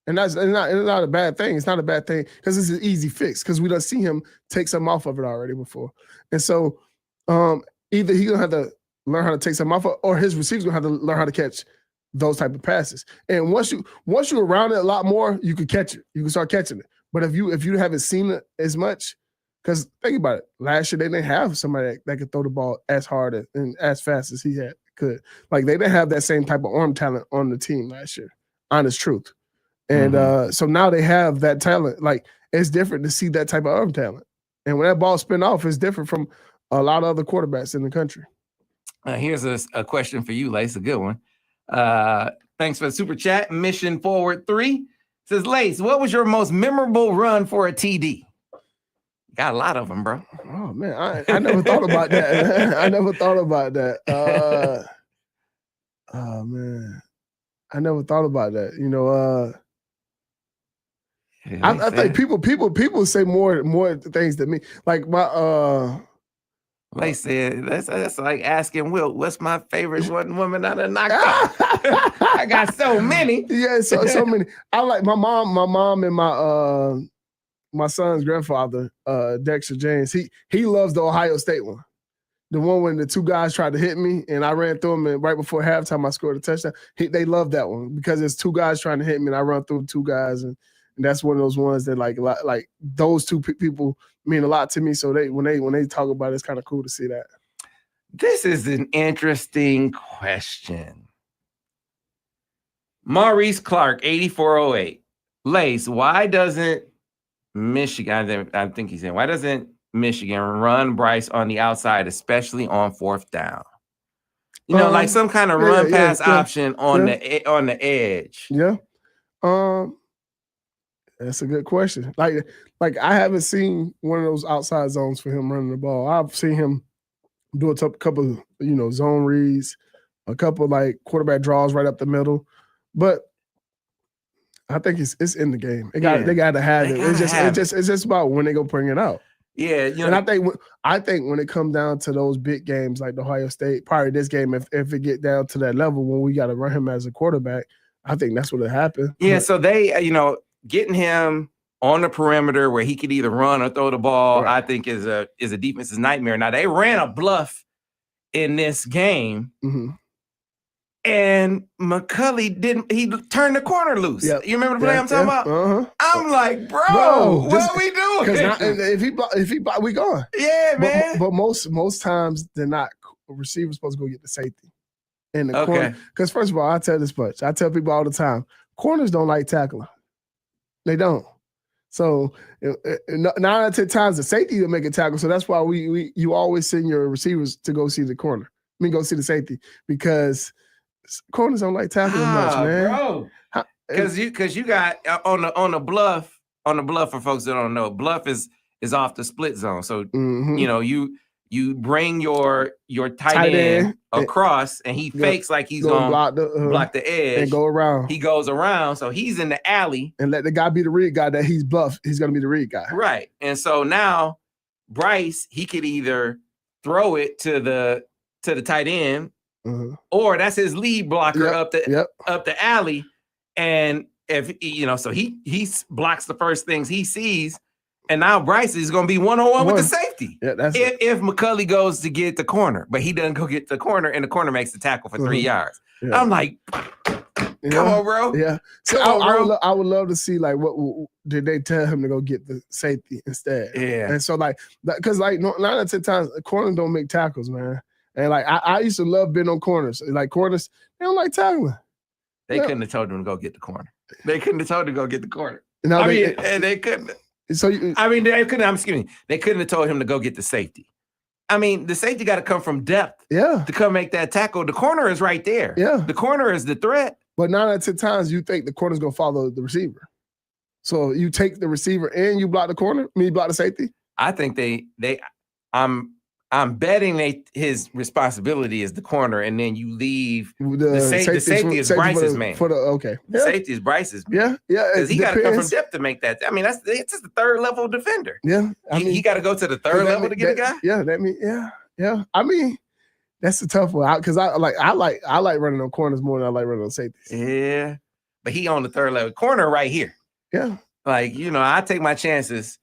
Speaker 2: and it's not a bad thing. It's not a bad thing because it's an easy fix because we done see him take some off of it already before, and so either he's gonna have to learn how to take some off, or his receivers gonna have to learn how to catch those type of passes. And once you're around it a lot more, you can catch it. You can start catching it. But if you haven't seen it as much, because think about it, last year they didn't have somebody that could throw the ball as hard and as fast as he could. Like they didn't have that same type of arm talent on the team last year. Honest truth. And so now they have that talent. Like it's different to see that type of arm talent. And when that ball spin off, it's different from a lot of other quarterbacks in the country.
Speaker 3: Here's a question for you, Lace, a good one. Thanks for the super chat. Mission Forward 3 says, Lace, what was your most memorable run for a TD? Got a lot of them, bro.
Speaker 2: Oh, man, I never thought about that. I never thought about that. Oh, man. I never thought about that. You know, I think people say more things than me. Like my
Speaker 3: They said that's like asking Wilt, what's my favorite woman I done knocked out? I got so many.
Speaker 2: Yeah, so many. I like my mom and my son's grandfather, Dexter James. He loves the Ohio State one. The one when the two guys tried to hit me and I ran through them, and right before halftime I scored a touchdown. They love that one because there's two guys trying to hit me and I run through two guys, and that's one of those ones that like those two people mean a lot to me. So when they talk about it, it's kind of cool to see that.
Speaker 3: This is an interesting question. Maurice Clark, 8408. Lace, why doesn't Michigan, I think he's saying, why doesn't Michigan run Bryce on the outside, especially on fourth down? You know, like some kind of run pass option on the edge.
Speaker 2: Yeah. That's a good question. Like I haven't seen one of those outside zones for him running the ball. I've seen him do a couple of, zone reads, a couple like quarterback draws right up the middle. But I think it's in the game. They got to have it. It's just about when they go bring it out.
Speaker 3: Yeah,
Speaker 2: and I think when it comes down to those big games like the Ohio State, probably this game, if it get down to that level when we got to run him as a quarterback, I think that's what'll happen.
Speaker 3: Yeah, so they, getting him on the perimeter where he could either run or throw the ball, right, I think is a defense's nightmare. Now they ran a bluff in this game, and McCulley he turned the corner loose. Yep. You remember the play I'm talking about? Uh-huh. I'm like, bro, what are we doing?
Speaker 2: If he block, we gone.
Speaker 3: Yeah, man.
Speaker 2: But most times they're not. A receiver's supposed to go get the safety in the corner. Because first of all, I tell this much. I tell people all the time, corners don't like tackling. They don't. So 9 out of 10 times the safety will make a tackle. So that's why you always send your receivers to go see the corner. Go see the safety because corners don't like tackling much, man. Bro.
Speaker 3: Because you got on the bluff for folks that don't know, bluff is off the split zone. So you bring your tight end across, and he fakes like he's going to block the edge
Speaker 2: and go around.
Speaker 3: He goes around, so he's in the alley.
Speaker 2: And let the guy be the read guy that he's bluff. He's going to be the read guy.
Speaker 3: Right. And so now Bryce, he could either throw it to the tight end, or that's his lead blocker up the alley. And if so he blocks the first things he sees. And now Bryce is going to be one-on-one with the safety. Yeah, if McCulley goes to get the corner, but he doesn't go get the corner, and the corner makes the tackle for 3 yards. Yeah. I'm like, come on, bro.
Speaker 2: Yeah. So I would love to see, like, what did they tell him to go get the safety instead? Yeah. And so, because 9 out of 10 times, corners don't make tackles, man. And, like, I used to love being on corners. Like, corners, they don't like tackling.
Speaker 3: They couldn't have told him to go get the corner. They couldn't have told him to go get the corner.
Speaker 2: No,
Speaker 3: they couldn't.
Speaker 2: So
Speaker 3: they couldn't. They couldn't have told him to go get the safety. I mean, the safety got to come from depth.
Speaker 2: Yeah.
Speaker 3: To come make that tackle. The corner is right there.
Speaker 2: Yeah.
Speaker 3: The corner is the threat.
Speaker 2: But 9 out of 10 times, you think the corner's gonna follow the receiver. So you take the receiver and you block the corner. You block the safety.
Speaker 3: I think I'm betting his responsibility is the corner, and then you leave the safety is Bryce's man.
Speaker 2: The
Speaker 3: safety is Bryce's man.
Speaker 2: Yeah.
Speaker 3: Because he got to come from depth to make that. I mean, it's just the third level defender.
Speaker 2: Yeah.
Speaker 3: He got to go to the third level to get a guy.
Speaker 2: Yeah, yeah. I mean, that's a tough one because I like running on corners more than I like running on safeties.
Speaker 3: Yeah, but he on the third level corner right here.
Speaker 2: Yeah,
Speaker 3: like I take my chances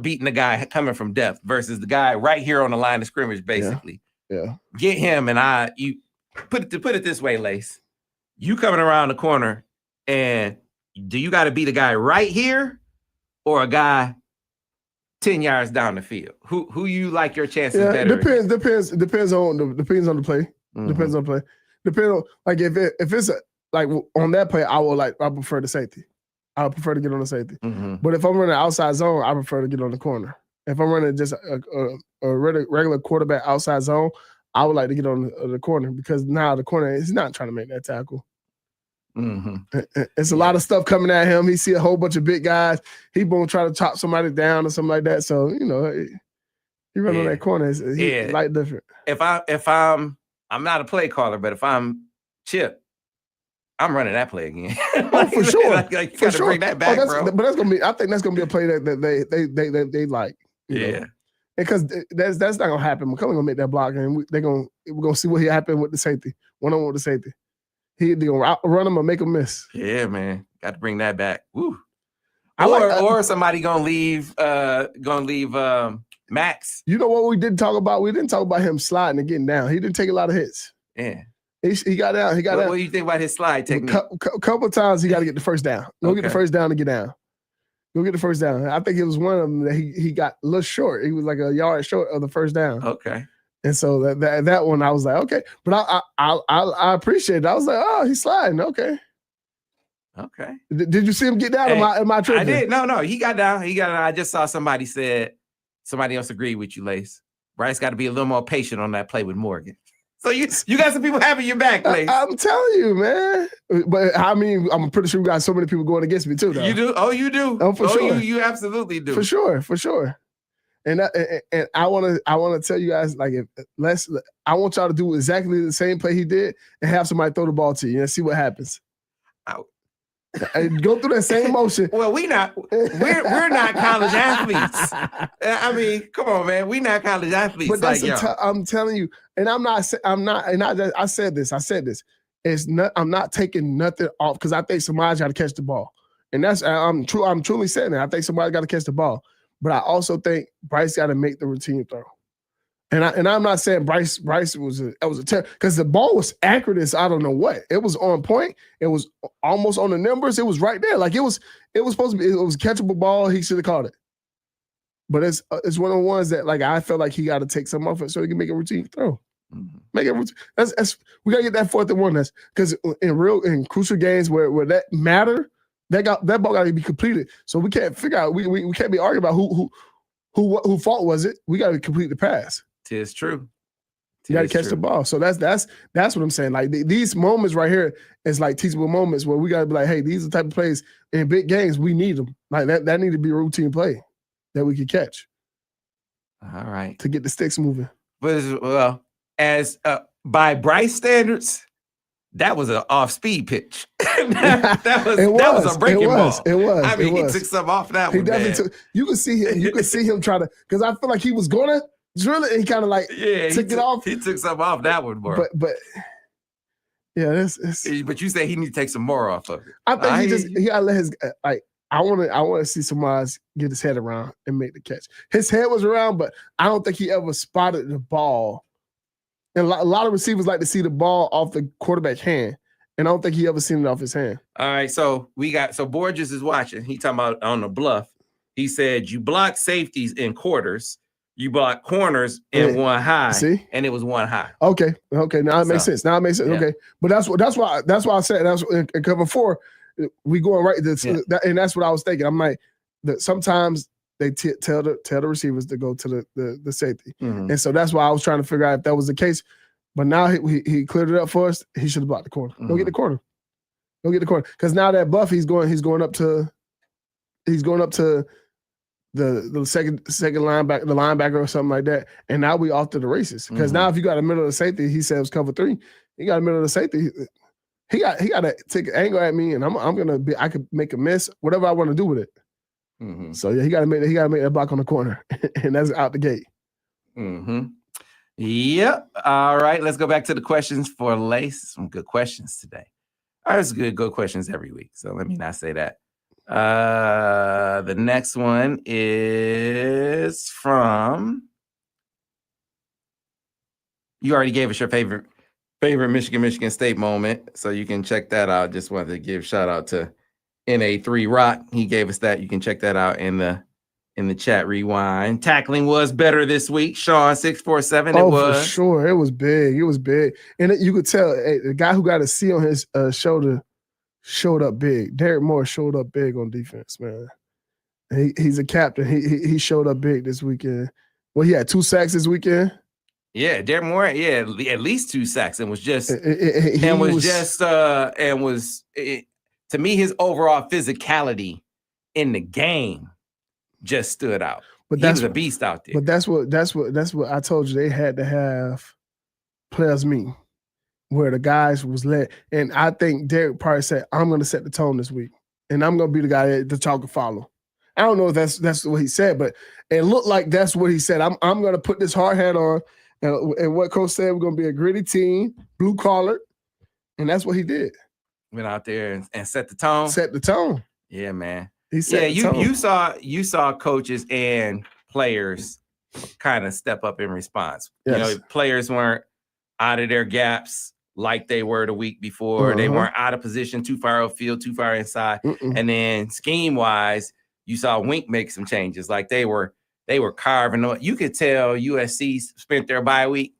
Speaker 3: beating the guy coming from depth versus the guy right here on the line of scrimmage, basically.
Speaker 2: Yeah.
Speaker 3: Get him and you put it this way, Lace. You coming around the corner, and do you got to be the guy right here, or a guy 10 yards down the field? Who you like your chances better?
Speaker 2: Depends on the play.
Speaker 3: Mhm.
Speaker 2: Depends on the play. Depends on like if it's like on that play, I prefer the safety. I would prefer to get on the safety.
Speaker 3: Mhm.
Speaker 2: But if I'm running outside zone, I prefer to get on the corner. If I'm running just a regular quarterback outside zone, I would like to get on the corner because now the corner is not trying to make that tackle.
Speaker 3: Mm-hmm.
Speaker 2: It's a lot of stuff coming at him. He see a whole bunch of big guys. He gonna try to chop somebody down or something like that. So he run on that corner. He's like different.
Speaker 3: If I'm not a play caller, but if I'm Chip, I'm running that play again.
Speaker 2: Oh, for sure.
Speaker 3: Like you gotta bring that back, bro.
Speaker 2: But that's gonna be. I think that's gonna be a play that they like. You know? Because that's not gonna happen. McCullough gonna make that block, and we're gonna see what happened with the safety. One-on-one with the safety. He either gonna run him or make him miss.
Speaker 3: Yeah, man. Got to bring that back. Woo.
Speaker 2: Or
Speaker 3: Somebody gonna leave Max.
Speaker 2: You know what we didn't talk about? We didn't talk about him sliding and getting down. He didn't take a lot of hits.
Speaker 3: Yeah.
Speaker 2: He got down.
Speaker 3: What do you think about his slide technique?
Speaker 2: A couple of times he got to get the first down. Get the first down to get down. Go get the first down. I think it was one of them that he got a little short. He was like a yard short of the first down.
Speaker 3: Okay.
Speaker 2: And so that one I was like, okay. But I appreciate it. I was like, oh, he's sliding. Okay.
Speaker 3: Okay.
Speaker 2: Did you see him get down? Am I tripping?
Speaker 3: I did. No. He got down. I just saw somebody else agreed with you, Lace. Bryce got to be a little more patient on that play with Morgan. So you got some people having your back, Lace.
Speaker 2: I'm telling you, man. But I mean, I'm pretty sure we got so many people going against me too, though.
Speaker 3: You do? Oh, you do?
Speaker 2: Oh, for sure.
Speaker 3: You absolutely do.
Speaker 2: For sure. And I want to tell you guys, like, I want y'all to do exactly the same play he did and have somebody throw the ball to you and see what happens. And go through that same motion.
Speaker 3: Well, we're not college athletes. I mean, come on, man. We're not college athletes.
Speaker 2: But that's I'm telling you, and I said this. I'm not taking nothing off because I think somebody's got to catch the ball. And I'm truly saying that. I think somebody's got to catch the ball. But I also think Bryce got to make the routine throw. And I'm not saying Bryce was a terrible because the ball was accurate as I don't know what. It was on point. It was almost on the numbers. It was right there. Like it was supposed to be. It was a catchable ball. He should have caught it. But it's one of the ones that like I felt like he got to take some off it so he can make a routine throw. Mm-hmm. Make it routine. That's we gotta get that 4th and 1. That's because in crucial games where that matter, that ball got to be completed. So we can't figure out. We can't be arguing about who fault was it. We got to complete the pass.
Speaker 3: Tis true.
Speaker 2: You got to catch the ball. So that's what I'm saying. Like these moments right here is like teachable moments where we got to be like, hey, these are the type of plays in big games we need them. Like that need to be a routine play that we could catch.
Speaker 3: All right,
Speaker 2: to get the sticks moving.
Speaker 3: But as by Bryce standards, that was an off-speed pitch. that was a breaking ball.
Speaker 2: It was.
Speaker 3: I mean, he took something off that one. He definitely took.
Speaker 2: You could see him. You could see him try to because I feel like he was gonna. Drill it, and he kind of like took it off.
Speaker 3: He took something off that one, bro.
Speaker 2: But yeah, this.
Speaker 3: But you say he need to take some more off of it.
Speaker 2: I think he gotta let his like. I want to see Samaj get his head around and make the catch. His head was around, but I don't think he ever spotted the ball. And a lot of receivers like to see the ball off the quarterback hand, and I don't think he ever seen it off his hand.
Speaker 3: All right, so Borges is watching. He talking about on the bluff. He said you block safeties in quarters. You block corners in one high, and it was one high.
Speaker 2: Okay. Now it makes sense. Yeah. Okay, but that's why I said that's in cover 4. We going right, and that's what I was thinking. I'm like, sometimes they tell the receivers to go to the safety, and so that's why I was trying to figure out if that was the case. But now he cleared it up for us. He should have blocked the corner. Go get the corner. Because now that buff he's going up to the second linebacker, the linebacker or something like that. And now we off to the races. Because now if you got a middle of the safety, he said it was cover 3. He got a middle of the safety. He got to take an angle at me, and I could make a miss, whatever I want to do with it. Mm-hmm. So yeah, he got to make that block on the corner, and that's out the gate.
Speaker 3: Mm-hmm. Yep. All right, let's go back to the questions for Lace. Some good questions today. There's good questions every week. So let me not say that. The next one is from. You already gave us your favorite Michigan State moment, so you can check that out. Just wanted to give shout out to NA3 Rock. He gave us that. You can check that out in the chat rewind. Tackling was better this week. Sean 647. It was
Speaker 2: for sure. It was big. It was big, and you could tell the guy who got a C on his shoulder showed up big. Derek Moore showed up big on defense, man. He's a captain. He showed up big this weekend. Well, he had 2 sacks this weekend.
Speaker 3: Yeah, Derek Moore. Yeah, at least 2 sacks, and was just to me, his overall physicality in the game just stood out. But he was a beast out there.
Speaker 2: But that's what I told you. They had to have players meet where the guys was led, and I think Derek probably said, "I'm going to set the tone this week, and I'm going to be the guy that y'all can follow." I don't know if that's what he said, but it looked like that's what he said. I'm going to put this hard hat on, and what Coach said, we're going to be a gritty team, blue collar, and that's what he did.
Speaker 3: Went out there and set the tone.
Speaker 2: Set the tone.
Speaker 3: Yeah, man.
Speaker 2: He set the tone.
Speaker 3: You saw coaches and players kind of step up in response.
Speaker 2: Yes.
Speaker 3: You know, players weren't out of their gaps like they were the week before. They weren't out of position, too far outfield, too far inside. And then scheme wise, you saw Wink make some changes. Like they were carving on. You could tell USC spent their bye week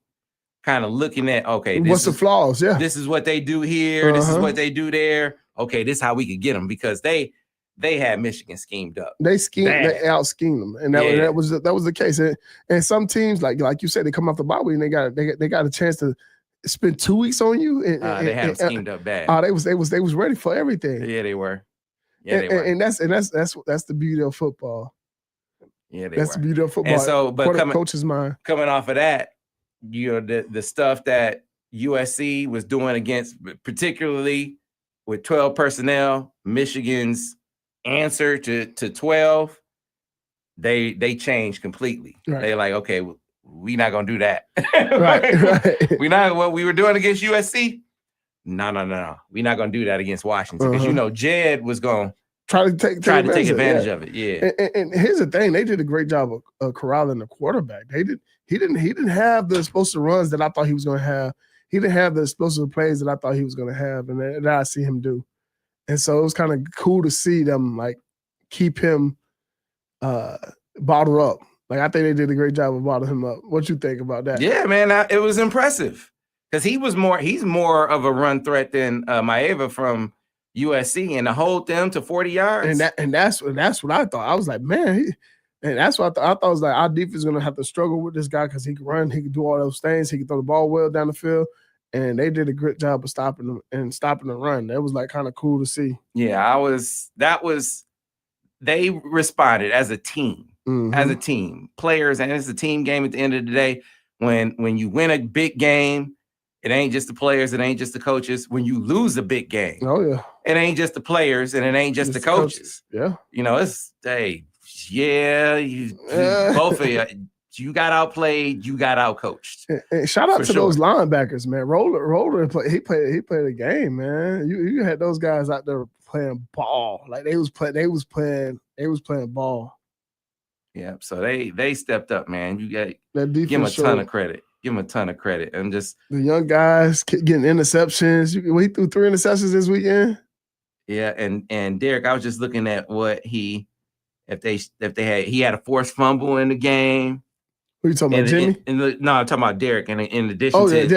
Speaker 3: kind of looking at, okay,
Speaker 2: what's the flaws? Yeah,
Speaker 3: this is what they do here. This is what they do there. Okay, this is how we could get them, because they had Michigan schemed up.
Speaker 2: They out schemed them, and that was the case. And some teams, like you said, they come off the bye week and they got a chance to spend 2 weeks on you. And
Speaker 3: they had them schemed up bad.
Speaker 2: They was ready for everything.
Speaker 3: Yeah, they were.
Speaker 2: Yeah, they were. And that's the beauty of football.
Speaker 3: Yeah,
Speaker 2: that's the beauty of football.
Speaker 3: And so, but
Speaker 2: coach's mind.
Speaker 3: Coming off of that, you know, the stuff that USC was doing against, particularly with 12 personnel, Michigan's answer to 12, they changed completely. Right. They're like, okay, we're not gonna do that. Right. We're not what we were doing against USC. No. We're not gonna do that against Washington, because you know Jed was gonna try to take advantage of it. Yeah.
Speaker 2: And here's the thing: they did a great job of corralling the quarterback. He didn't have the explosive runs that I thought he was going to have. He didn't have the explosive plays that I thought he was going to have, and that I see him do. And so it was kind of cool to see them like keep him bottled up. Like, I think they did a great job of bottling him up. What you think about that?
Speaker 3: Yeah, man, it was impressive, because he's more of a run threat than Maeva from USC, and to hold them to 40 yards.
Speaker 2: And that's what I thought. I was like, man, and that's what I thought. I was like, our defense is going to have to struggle with this guy, because he can run, he can do all those things, he can throw the ball well down the field, and they did a great job of stopping them and stopping the run. That was like kind of cool to see.
Speaker 3: Yeah, they responded as a team, players, and it's a team game at the end of the day. When you win a big game, it ain't just the players, it ain't just the coaches. When you lose a big game, it ain't just the players and it ain't just the coaches.
Speaker 2: Yeah,
Speaker 3: you know, it's both of you got outplayed, you got outcoached.
Speaker 2: And shout out to those linebackers, man. Roller, he played a game, man. You had those guys out there playing ball, like they was playing ball.
Speaker 3: Yeah, so they stepped up, man. You got give them a ton of credit. Give him a ton of credit. And just
Speaker 2: the young guys getting interceptions. He threw 3 interceptions this weekend.
Speaker 3: Yeah, and Derek, I was just looking at what he had a forced fumble in the game.
Speaker 2: Who are you talking about, Jimmy?
Speaker 3: No, I'm talking about Derek. And in addition to his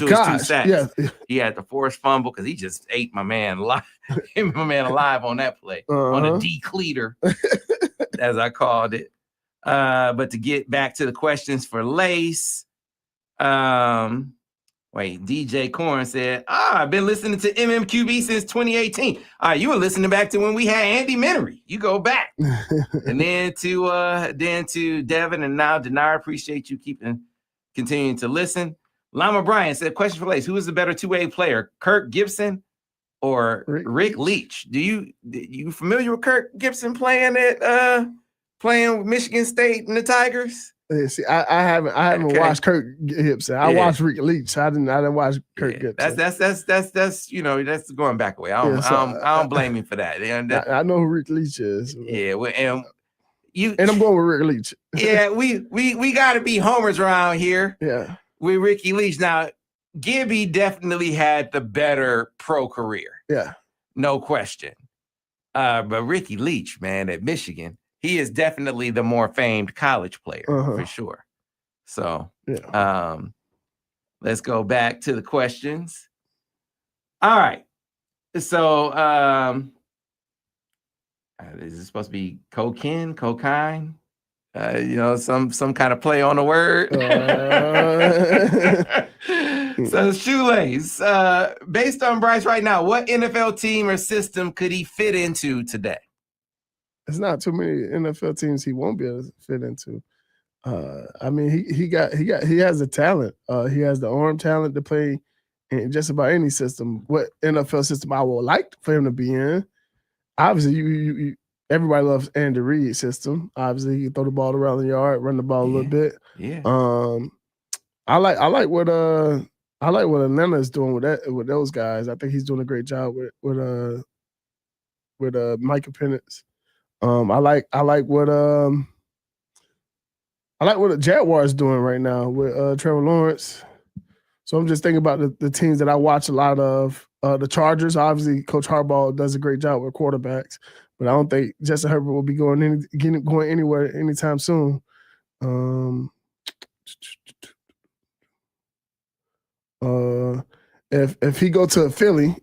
Speaker 3: 2 sacks, he had the forced fumble because he just ate my man alive. On that play on a decleater, as I called it. But to get back to the questions for Lace, DJ Corn said, I've been listening to MMQB since 2018. You were listening back to when we had Andy Minery. You go back. And then to Devin and now Denard, appreciate you continuing to listen. Lama Bryan said, question for Lace, who is the better two-way player, Kirk Gibson or Rick Leach? You familiar with Kirk Gibson playing with Michigan State and the Tigers?
Speaker 2: See, I haven't watched Kirk Gibson. I watched Rick Leach. I didn't watch Kirk Gibson.
Speaker 3: That's going back away. I don't blame him for that.
Speaker 2: I know who Rick Leach is.
Speaker 3: Yeah,
Speaker 2: and I'm going with Rick Leach.
Speaker 3: Yeah, we got to be homers around here.
Speaker 2: Yeah,
Speaker 3: with Ricky Leach. Now, Gibby definitely had the better pro career.
Speaker 2: Yeah,
Speaker 3: no question. But Ricky Leach, man, at Michigan, he is definitely the more famed college player for sure. So let's go back to the questions. All right. So is it supposed to be cocaine? Some kind of play on the word. So Shoelace, based on Bryce right now, what NFL team or system could he fit into today?
Speaker 2: There's not too many NFL teams he won't be able to fit into. I mean, he has the talent. He has the arm talent to play in just about any system. What NFL system I would like for him to be in? Obviously, you everybody loves Andy Reid's system. Obviously, he can throw the ball around the yard, run the ball a little bit.
Speaker 3: Yeah.
Speaker 2: I like what Atlanta's doing with those guys. I think he's doing a great job with Micah Penix. I like what the Jaguars doing right now with Trevor Lawrence. So I'm just thinking about the teams that I watch a lot of. The Chargers, obviously, Coach Harbaugh does a great job with quarterbacks, but I don't think Justin Herbert will be going anywhere anytime soon. If he go to Philly,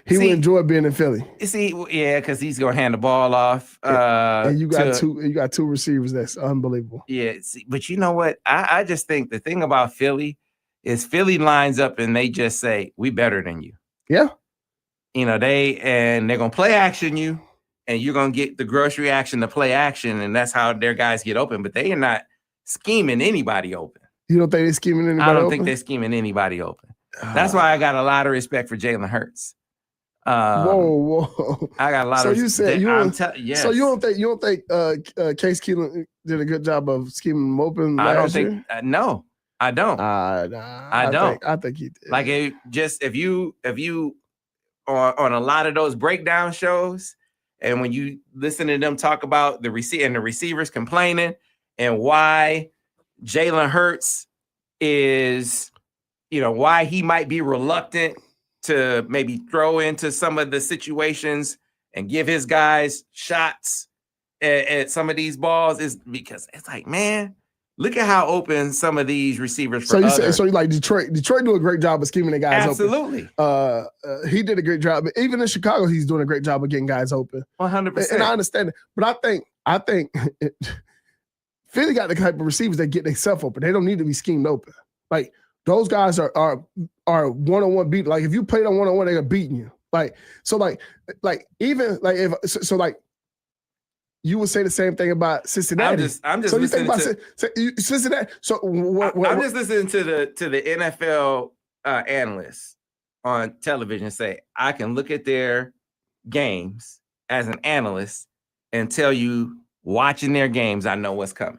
Speaker 2: he would enjoy being in Philly.
Speaker 3: Because he's gonna hand the ball off.
Speaker 2: And you got two receivers that's unbelievable.
Speaker 3: Yeah, but you know what? I just think the thing about Philly is Philly lines up and they just say, we better than you.
Speaker 2: Yeah.
Speaker 3: They're gonna play action you, and you're gonna get the grocery action to play action, and that's how their guys get open. But they are not scheming anybody open.
Speaker 2: You don't think they're scheming anybody open?
Speaker 3: I don't think they're scheming anybody open. That's why I got a lot of respect for Jalen Hurts.
Speaker 2: Whoa!
Speaker 3: I got a lot
Speaker 2: of. So you said
Speaker 3: yes.
Speaker 2: So you don't think Case Keenum did a good job of scheming them open?
Speaker 3: I don't think. No, I don't.
Speaker 2: I don't. I think he did.
Speaker 3: Like if you on a lot of those breakdown shows, and when you listen to them talk about the receivers complaining and why Jalen Hurts is, why he might be reluctant to maybe throw into some of the situations and give his guys shots at some of these balls, is because it's like, man, look at how open some of these receivers.
Speaker 2: So you like Detroit? Detroit do a great job of scheming the guys
Speaker 3: Absolutely.
Speaker 2: open. Absolutely. He did a great job. Even in Chicago, he's doing a great job of getting guys open.
Speaker 3: 100%.
Speaker 2: And I understand it, but I think Philly got the type of receivers that get themselves open. They don't need to be schemed open. Like those guys are one-on-one beat. Like if you play them one-on-one, they're beating you. Like you would say the same thing about Cincinnati.
Speaker 3: I'm just
Speaker 2: so you
Speaker 3: listening
Speaker 2: think about Cincinnati. So
Speaker 3: I'm just listening to the NFL analysts on television say, I can look at their games as an analyst and tell you, watching their games, I know what's coming.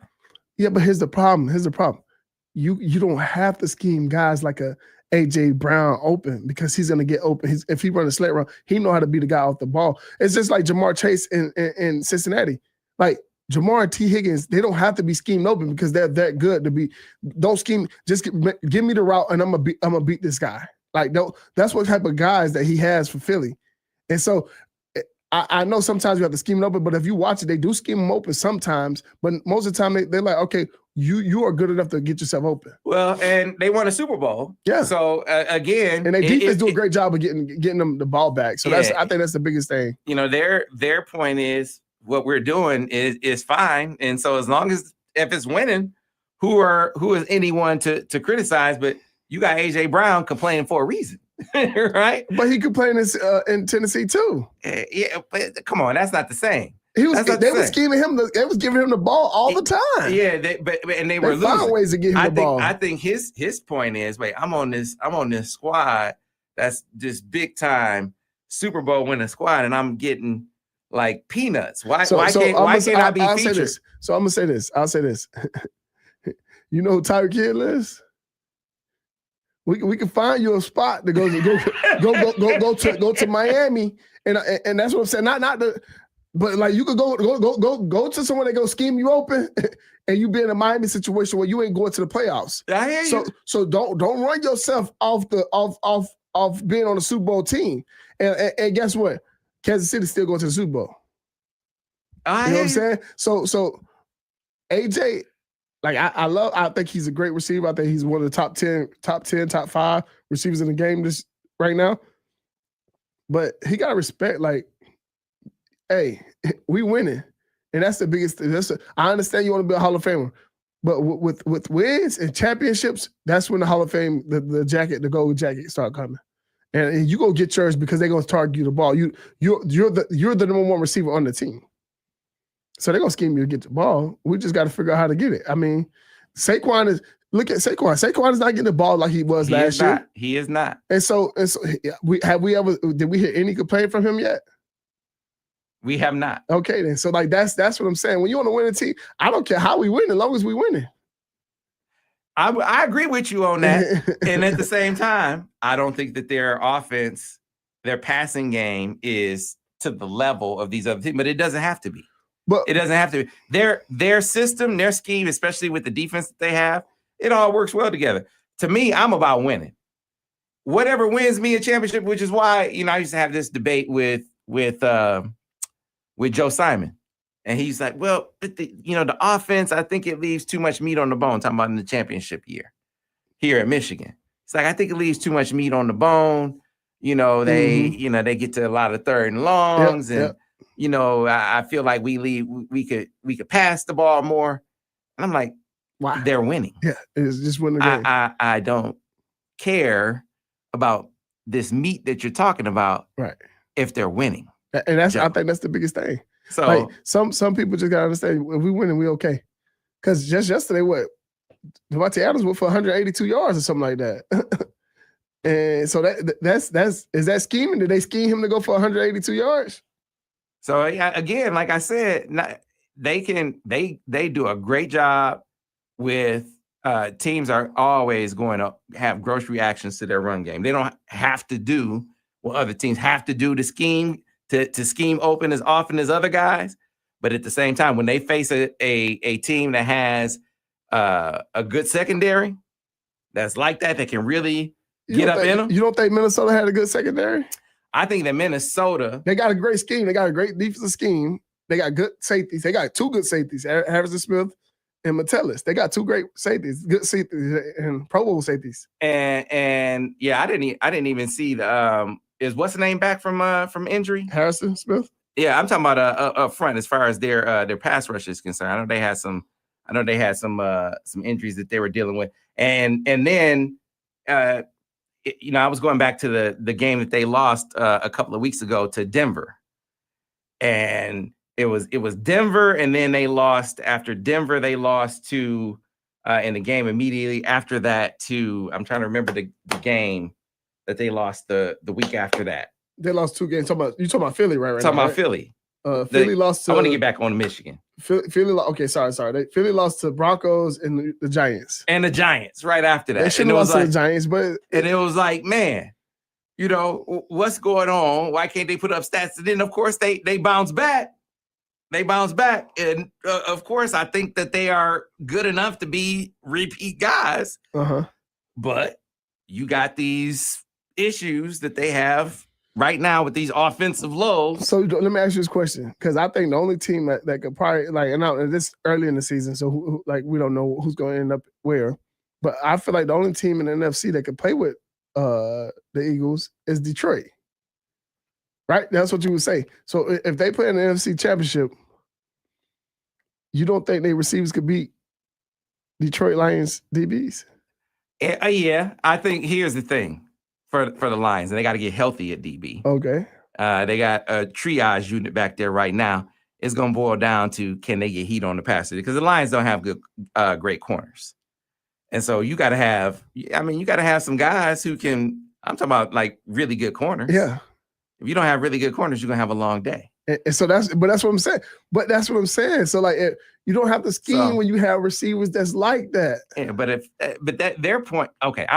Speaker 2: Yeah, but here's the problem. You don't have to scheme guys like a AJ Brown open because he's gonna get open. If he run a slant run, he know how to beat the guy off the ball. It's just like Jamar Chase in Cincinnati. Like Jamar and T. Higgins, they don't have to be schemed open because they're that good to be. Don't scheme. Just give me the route and I'm gonna beat this guy. Like that's what type of guys that he has for Philly. And so I know sometimes you have to scheme them open, but if you watch it, they do scheme them open sometimes. But most of the time they're like, okay, you are good enough to get yourself open.
Speaker 3: Well, and they won a Super Bowl.
Speaker 2: Yeah.
Speaker 3: So again,
Speaker 2: and their defense do a great job of getting them the ball back. So I think that's the biggest thing.
Speaker 3: Their point is what we're doing is fine. And so as long as if it's winning, who is anyone to criticize? But you got AJ Brown complaining for a reason. Right?
Speaker 2: But he complained in Tennessee too.
Speaker 3: Yeah, but come on, that's not the same.
Speaker 2: They were scheming him. They was giving him the ball all the time.
Speaker 3: Yeah, they were losing.
Speaker 2: Found ways to get him the ball.
Speaker 3: I think his point is, wait, I'm on this squad that's this big time Super Bowl winning squad, and I'm getting like peanuts. Why can't I be featured?
Speaker 2: So I'm gonna say this. I'll say this. You know who Tyreek Hill is? We can find you a spot to go to Miami, and that's what I'm saying. Not the, but like you could go to someone that go scheme you open, and you be in a Miami situation where you ain't going to the playoffs.
Speaker 3: I hear you.
Speaker 2: So don't run yourself off being on the Super Bowl team. And guess what? Kansas City still going to the Super Bowl.
Speaker 3: I
Speaker 2: You know what I'm saying? So AJ, like I think he's a great receiver. I think he's one of the top 10, top 5 receivers in the game this right now. But he got to respect, like, hey, we winning. And that's the biggest thing. I understand you want to be a Hall of Famer. But with wins and championships, that's when the Hall of Fame, the gold jacket start coming. And you go get yours because they're gonna target you the ball. You're the number 1 receiver on the team. So they're gonna scheme you to get the ball. We just got to figure out how to get it. I mean, Saquon look at Saquon. Saquon is not getting the ball like he was last year.
Speaker 3: He is not.
Speaker 2: And so did we hear any complaint from him yet?
Speaker 3: We have not.
Speaker 2: Okay, then. So like that's what I'm saying. When you want to win a team, I don't care how we win as long as we winning.
Speaker 3: I agree with you on that. And at the same time, I don't think that their offense, their passing game is to the level of these other teams, but it doesn't have to be.
Speaker 2: But
Speaker 3: it doesn't have to be. Their system, their scheme, especially with the defense that they have, it all works well together. To me, I'm about winning. Whatever wins me a championship, which is why, I used to have this debate with Joe Simon. And he's like, well, the offense, I think it leaves too much meat on the bone. Talking about in the championship year here at Michigan. It's like, I think it leaves too much meat on the bone. They get to a lot of third and longs. And, I feel like we could pass the ball more. And I'm like,
Speaker 2: wow,
Speaker 3: they're winning.
Speaker 2: Yeah, it's just winning the game.
Speaker 3: I don't care about this meat that you're talking about.
Speaker 2: Right.
Speaker 3: If they're winning.
Speaker 2: And I think that's the biggest thing.
Speaker 3: So
Speaker 2: like some people just gotta understand if we winning, we okay. Because just yesterday, Devontae Adams went for 182 yards or something like that. And so that's is that scheming? Did they scheme him to go for 182 yards?
Speaker 3: So again, like I said, they do a great job with teams are always going to have gross reactions to their run game. They don't have to do what other teams have to do to scheme. To scheme open as often as other guys, but at the same time, when they face a team that has a good secondary, that's like that can really get up in them.
Speaker 2: You don't think Minnesota had a good secondary?
Speaker 3: I think that Minnesota,
Speaker 2: they got a great scheme. They got a great defensive scheme. They got good safeties. They got 2 good safeties, Harrison Smith and Metellus. They got 2 great safeties, good safeties and Pro Bowl safeties.
Speaker 3: And yeah, I didn't even see the is what's the name back from injury?
Speaker 2: Harrison Smith.
Speaker 3: Yeah, I'm talking about up front as far as their pass rush is concerned. I know they had some injuries that they were dealing with, and then I was going back to the game that they lost a couple of weeks ago to Denver, and it was Denver, and then they lost after Denver. They lost to in the game immediately after that to I'm trying to remember the game that they lost the week after that.
Speaker 2: They lost 2 games. You talking about Philly, right?
Speaker 3: Talking about Philly.
Speaker 2: Philly lost to.
Speaker 3: I want to get back on Michigan.
Speaker 2: Philly. Okay, sorry. Philly lost to Broncos and the Giants.
Speaker 3: And the Giants right after that.
Speaker 2: They should have lost to the Giants, but
Speaker 3: and it was like, man, what's going on? Why can't they put up stats? And then of course they bounce back. And of course, I think that they are good enough to be repeat guys. But you got these issues that they have right now with these offensive lows.
Speaker 2: So let me ask you this question, because I think the only team that could probably and this early in the season, so we don't know who's going to end up where, but I feel like the only team in the NFC that could play with the Eagles is Detroit. Right? That's what you would say. So if they play in the NFC Championship, you don't think their receivers could beat Detroit Lions DBs?
Speaker 3: Yeah, I think here's the thing for the Lions, and they got to get healthy at DB.
Speaker 2: Okay.
Speaker 3: They got a triage unit back there right now. It's going to boil down to can they get heat on the passer, because the Lions don't have good, great corners, and so you got to have. You got to have some guys who can. I'm talking about like really good corners.
Speaker 2: Yeah.
Speaker 3: If you don't have really good corners, you're gonna have a long day.
Speaker 2: And so that's what I'm saying. So like, you don't have to scheme when you have receivers that's like that.
Speaker 3: Yeah, but their point. Okay,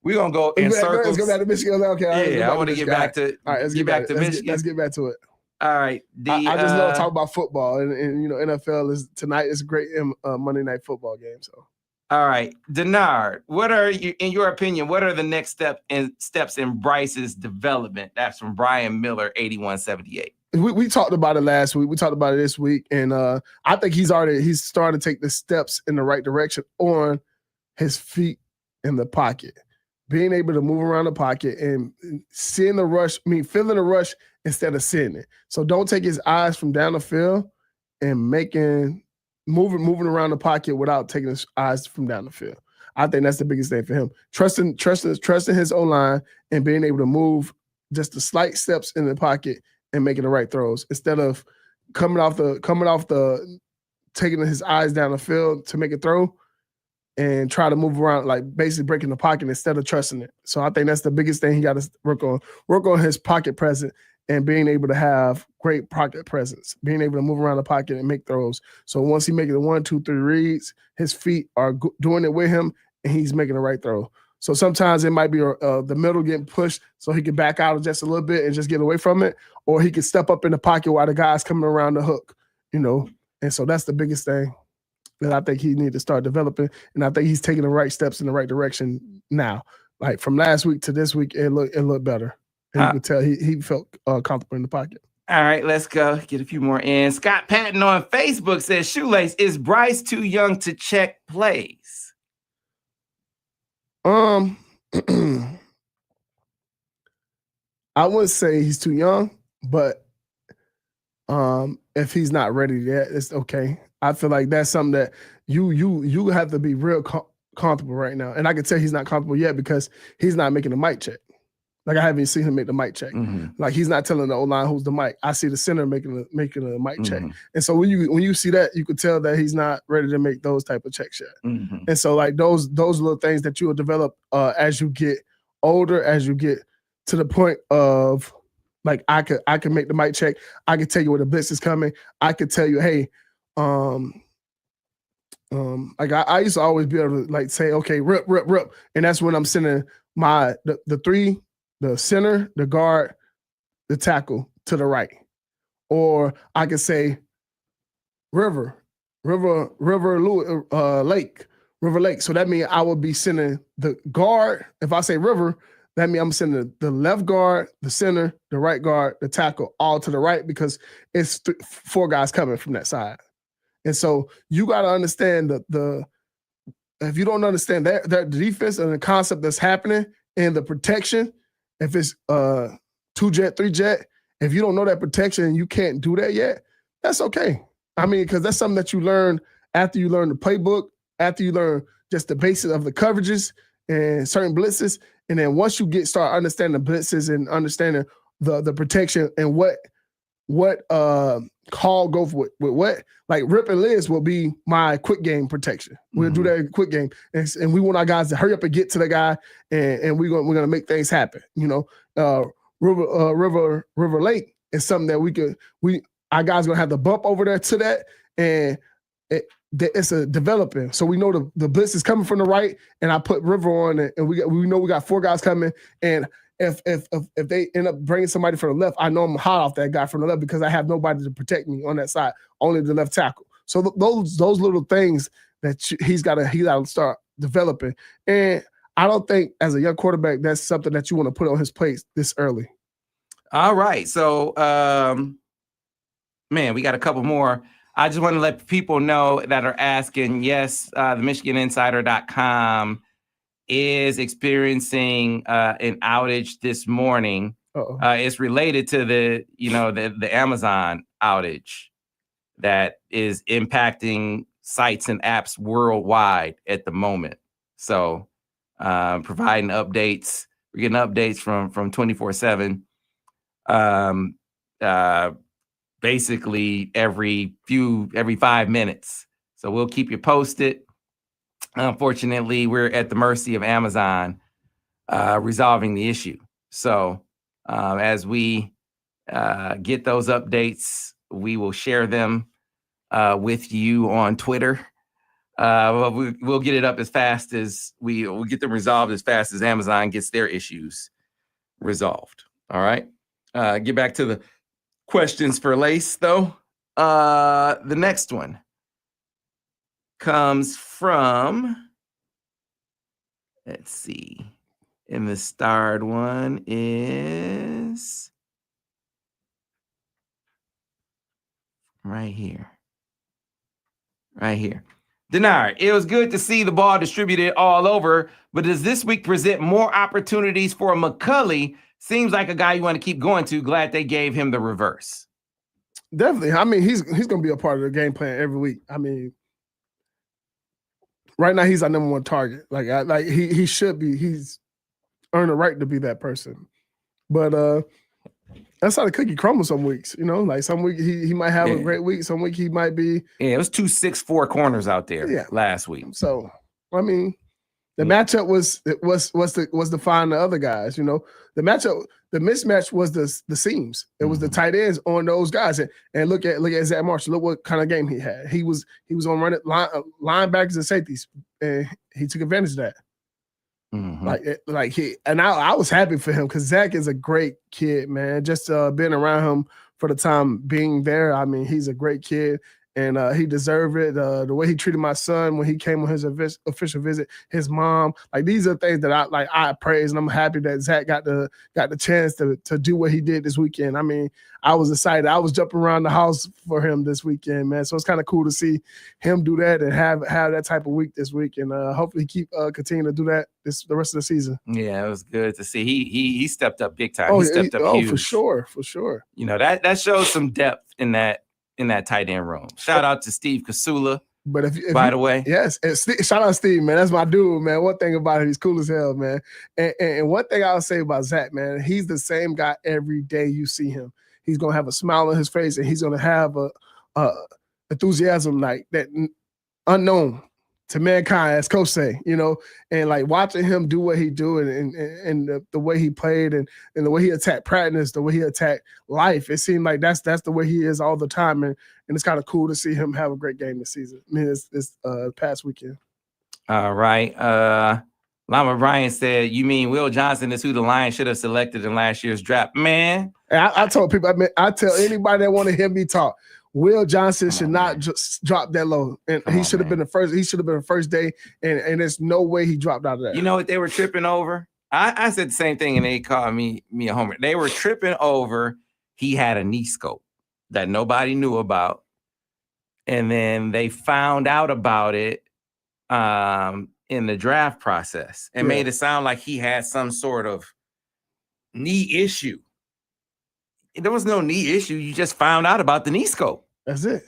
Speaker 3: we're gonna go in circles.
Speaker 2: Let's go back to Michigan. Okay,
Speaker 3: I want to get back to.
Speaker 2: All right, let's get back to Michigan. Let's get back to it.
Speaker 3: All right.
Speaker 2: I just love to talk about football, and NFL is tonight. It's a great Monday night football game. So
Speaker 3: All right, Denard, what are you, in your opinion, what are the next steps in Bryce's development? That's from Brian Miller, 8178.
Speaker 2: We talked about it last week. We talked about it this week, and I think he's starting to take the steps in the right direction on his feet in the pocket, being able to move around the pocket and seeing the rush. Feeling the rush instead of seeing it. So don't take his eyes from down the field and moving around the pocket without taking his eyes from down the field. I think that's the biggest thing for him. Trusting his O-line and being able to move just the slight steps in the pocket and making the right throws instead of coming off the taking his eyes down the field to make a throw and try to move around, like basically breaking the pocket instead of trusting it. So I think that's the biggest thing he got to work on his pocket presence and being able to have great pocket presence, being able to move around the pocket and make throws. So once he makes the 1, 2, 3 reads, his feet are doing it with him and he's making the right throw. So sometimes it might be the middle getting pushed so he can back out just a little bit and just get away from it, or he can step up in the pocket while the guy's coming around the hook, And so that's the biggest thing that I think he needs to start developing, and I think he's taking the right steps in the right direction now. Like from last week to this week, it looked better. And you could tell he felt comfortable in the pocket.
Speaker 3: All right, let's go. Get a few more in. Scott Patton on Facebook says, Shoelace, is Bryce too young to check plays?
Speaker 2: I wouldn't say he's too young, but if he's not ready yet, it's okay. I feel like that's something that you have to be real comfortable right now. And I can tell he's not comfortable yet because he's not making a mic check. Like I haven't seen him make the mic check.
Speaker 3: Mm-hmm.
Speaker 2: Like he's not telling the O-line who's the mic. I see the center making a mic check. And so when you see that, you could tell that he's not ready to make those type of checks yet.
Speaker 3: Mm-hmm.
Speaker 2: And so like those little things that you will develop as you get older, as you get to the point of like I could make the mic check. I could tell you where the blitz is coming. I could tell you, hey, like I used to always be able to like say, okay, rip, and that's when I'm sending the three. The center, the guard, the tackle to the right. Or I could say River Lake. So that means I would be sending the guard. If I say River, that means I'm sending the left guard, the center, the right guard, the tackle, all to the right because it's 4 guys coming from that side. And so you got to understand if you don't understand that defense and the concept that's happening and the protection, if it's 2-jet, 3-jet, if you don't know that protection and you can't do that yet, that's okay. I mean, because that's something that you learn after you learn the playbook, after you learn just the basics of the coverages and certain blitzes. And then once you start understanding the blitzes and understanding the protection and what call goes with what, like Rip and Liz will be my quick game protection. We'll do that in quick game, and we want our guys to hurry up and get to the guy, and we're gonna make things happen. River Lake is something that our guys gonna have to bump over there to that, and it's a developing. So we know the blitz is coming from the right, and I put River on it, and we know we got 4 guys coming, and if they end up bringing somebody from the left, I know I'm hot off that guy from the left because I have nobody to protect me on that side, only the left tackle. So those little things that he's got to start developing. And I don't think as a young quarterback that's something that you want to put on his plate this early.
Speaker 3: All right, so man, we got a couple more. I just want to let people know that are asking. Yes, the MichiganInsider.com is experiencing an outage this morning. It's related to the Amazon outage that is impacting sites and apps worldwide at the moment. So providing updates. We're getting updates from 24/7. Basically every 5 minutes. So we'll keep you posted. Unfortunately, we're at the mercy of Amazon resolving the issue. So as we get those updates, we will share them with you on Twitter. We'll get it up as fast as we'll get them resolved as fast as Amazon gets their issues resolved. All right. Get back to the questions for Lace, though. The next one comes from Let's see. And the starred one is right here. Right here. Denard, it was good to see the ball distributed all over, but does this week present more opportunities for McCulley? Seems like a guy you want to keep going to. Glad they gave him the reverse.
Speaker 2: Definitely. I mean, he's going to be a part of the game plan every week. I mean, right now he's our number one target. Like he should be. He's earned the right to be that person. But that's how the cookie crumbles some weeks. You know, like some week he might have a great week. Some week he might be.
Speaker 3: Yeah, it was 2 6'4" corners out there last week.
Speaker 2: So I mean, the matchup was to find the other guys. You know, the mismatch was the seams. It was the tight ends on those guys. And look at Zach Marshall. Look what kind of game he had. He was on running linebackers and safeties, and he took advantage of that. I was happy for him because Zach is a great kid, man. Just being around him for the time being there. I mean, he's a great kid. And he deserved it. The way he treated my son when he came on his official visit, his mom, like these are things that I praise, and I'm happy that Zach got the chance to do what he did this weekend. I mean, I was excited. I was jumping around the house for him this weekend, man. So it's kind of cool to see him do that and have that type of week this week, and hopefully continue to do that the rest of the season.
Speaker 3: Yeah, it was good to see. He stepped up big time. He stepped up huge.
Speaker 2: For sure.
Speaker 3: You know, that shows some depth in that tight end room. Shout out to Steve Kasula.
Speaker 2: But
Speaker 3: by the way,
Speaker 2: yes, and shout out to Steve, man. That's my dude, man. One thing about it, he's cool as hell, man. And one thing I'll say about Zach, man, he's the same guy every day you see him. He's gonna have a smile on his face, and he's gonna have a enthusiasm like that unknown to mankind, as Coach say, you know. And like watching him do what he do, and the way he played, and the way he attacked practice, the way he attacked life, it seemed like that's the way he is all the time. And it's kind of cool to see him have a great game this season. I mean, this past weekend.
Speaker 3: All right. Lama Bryan said, "You mean Will Johnson is who the Lions should have selected in last year's draft?" Man,
Speaker 2: I told people. I tell anybody that want to hear me talk, Will Johnson should not just drop that low, and he should have been the first. He should have been the first day, and there's no way he dropped out of that.
Speaker 3: You know what they were tripping over? I said the same thing, and they called me a homer. They were tripping over he had a knee scope that nobody knew about, and then they found out about it in the draft process and made it sound like he had some sort of knee issue. There was no knee issue. You just found out about the knee scope.
Speaker 2: That's it.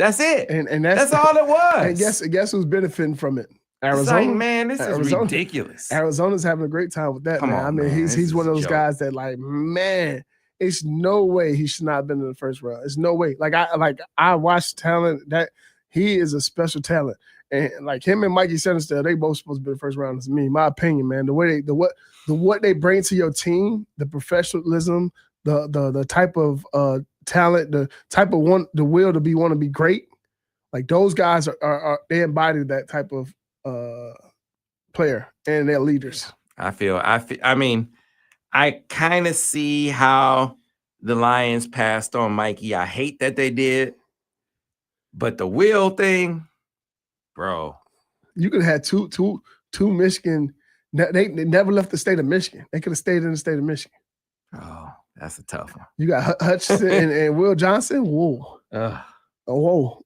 Speaker 3: And that's all it was.
Speaker 2: And guess who's benefiting from it? Arizona.
Speaker 3: It's like, man, this is ridiculous.
Speaker 2: Arizona's having a great time with that, man. I mean, he's one of those guys that, like, man, it's no way he should not have been in the first round. It's no way. I watched talent that he is a special talent. And like him and Mikey Sinister, they both supposed to be the first round. To me, my opinion, man. The way what they bring to your team, the professionalism, the type of talent, the type of the will to want to be great. Like those guys are they embody that type of player, and they're leaders.
Speaker 3: I mean, I kind of see how the Lions passed on Mikey. I hate that they did, but the will thing. Bro,
Speaker 2: you could have had two Michigan. They never left the state of Michigan. They could have stayed in the state of Michigan.
Speaker 3: Oh, that's a tough one.
Speaker 2: You got Hutchinson and Will Johnson. Whoa, whoa,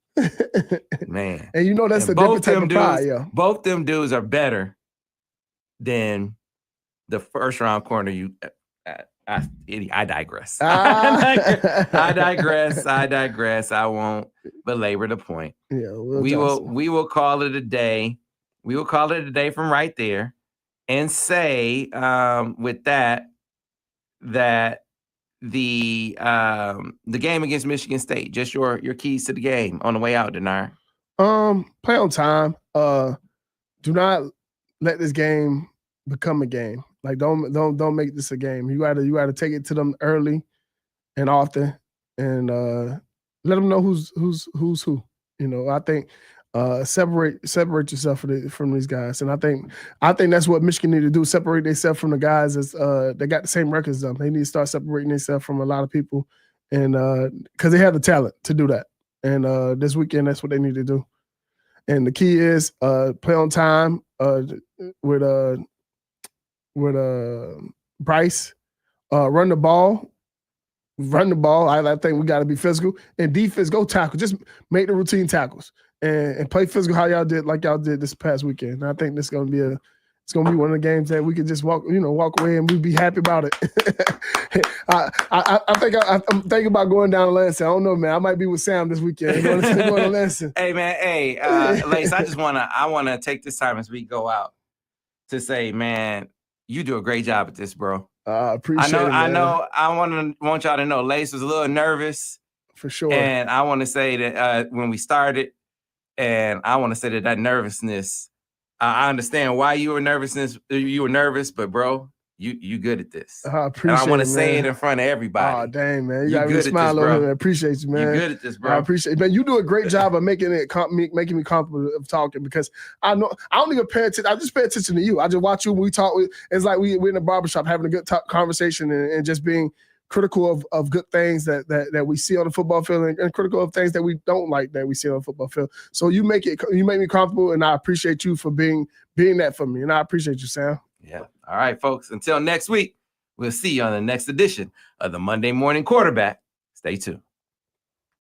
Speaker 3: man.
Speaker 2: And you know that's a different type of pride, yo.
Speaker 3: Both them dudes are better than the first round corner. I digress. I digress. I won't belabor the point.
Speaker 2: Yeah,
Speaker 3: we will call it a day. We will call it a day from right there, and say with that the game against Michigan State. Just your keys to the game on the way out, Denard.
Speaker 2: Play on time. Do not let this game become a game. Like don't make this a game. You gotta take it to them early and often, and let them know who's who. You know, I think separate yourself from these guys, and I think that's what Michigan need to do. Separate themselves from the guys as they got the same records as them. They need to start separating themselves from a lot of people, and because they have the talent to do that. And this weekend, that's what they need to do. And the key is play on time with Bryce. Run the ball. I think we got to be physical. And defense, go tackle. Just make the routine tackles and play physical how y'all did this past weekend. And I think this is gonna be one of the games that we can just walk away and we'd be happy about it. I think I'm thinking about going down to Lansing. I don't know, man. I might be with Sam this weekend. Going to Lansing.
Speaker 3: Hey, man. Lace, I wanna take this time as we go out to say, man, you do a great job at this, bro.
Speaker 2: Appreciate it, man.
Speaker 3: I want y'all to know Lace was a little nervous.
Speaker 2: For sure.
Speaker 3: And I want to say that when we started, and I want to say that nervousness, I understand why you were nervous, but bro, you good at this.
Speaker 2: I appreciate it.
Speaker 3: And I want to say it in front of everybody.
Speaker 2: Oh, dang, man. You got me smile over there. I appreciate you, man.
Speaker 3: You good at this, bro.
Speaker 2: I appreciate it. Man, you do a great job of making me comfortable of talking because I don't even pay attention. I just pay attention to you. I just watch you when we talk. It's like we're in the barbershop having a good conversation and just being critical of good things that we see on the football field and critical of things that we don't like that we see on the football field. So you make me comfortable, and I appreciate you for being that for me. And I appreciate you, Sam.
Speaker 3: Yeah. All right, folks. Until next week, we'll see you on the next edition of the Monday Morning Quarterback. Stay tuned.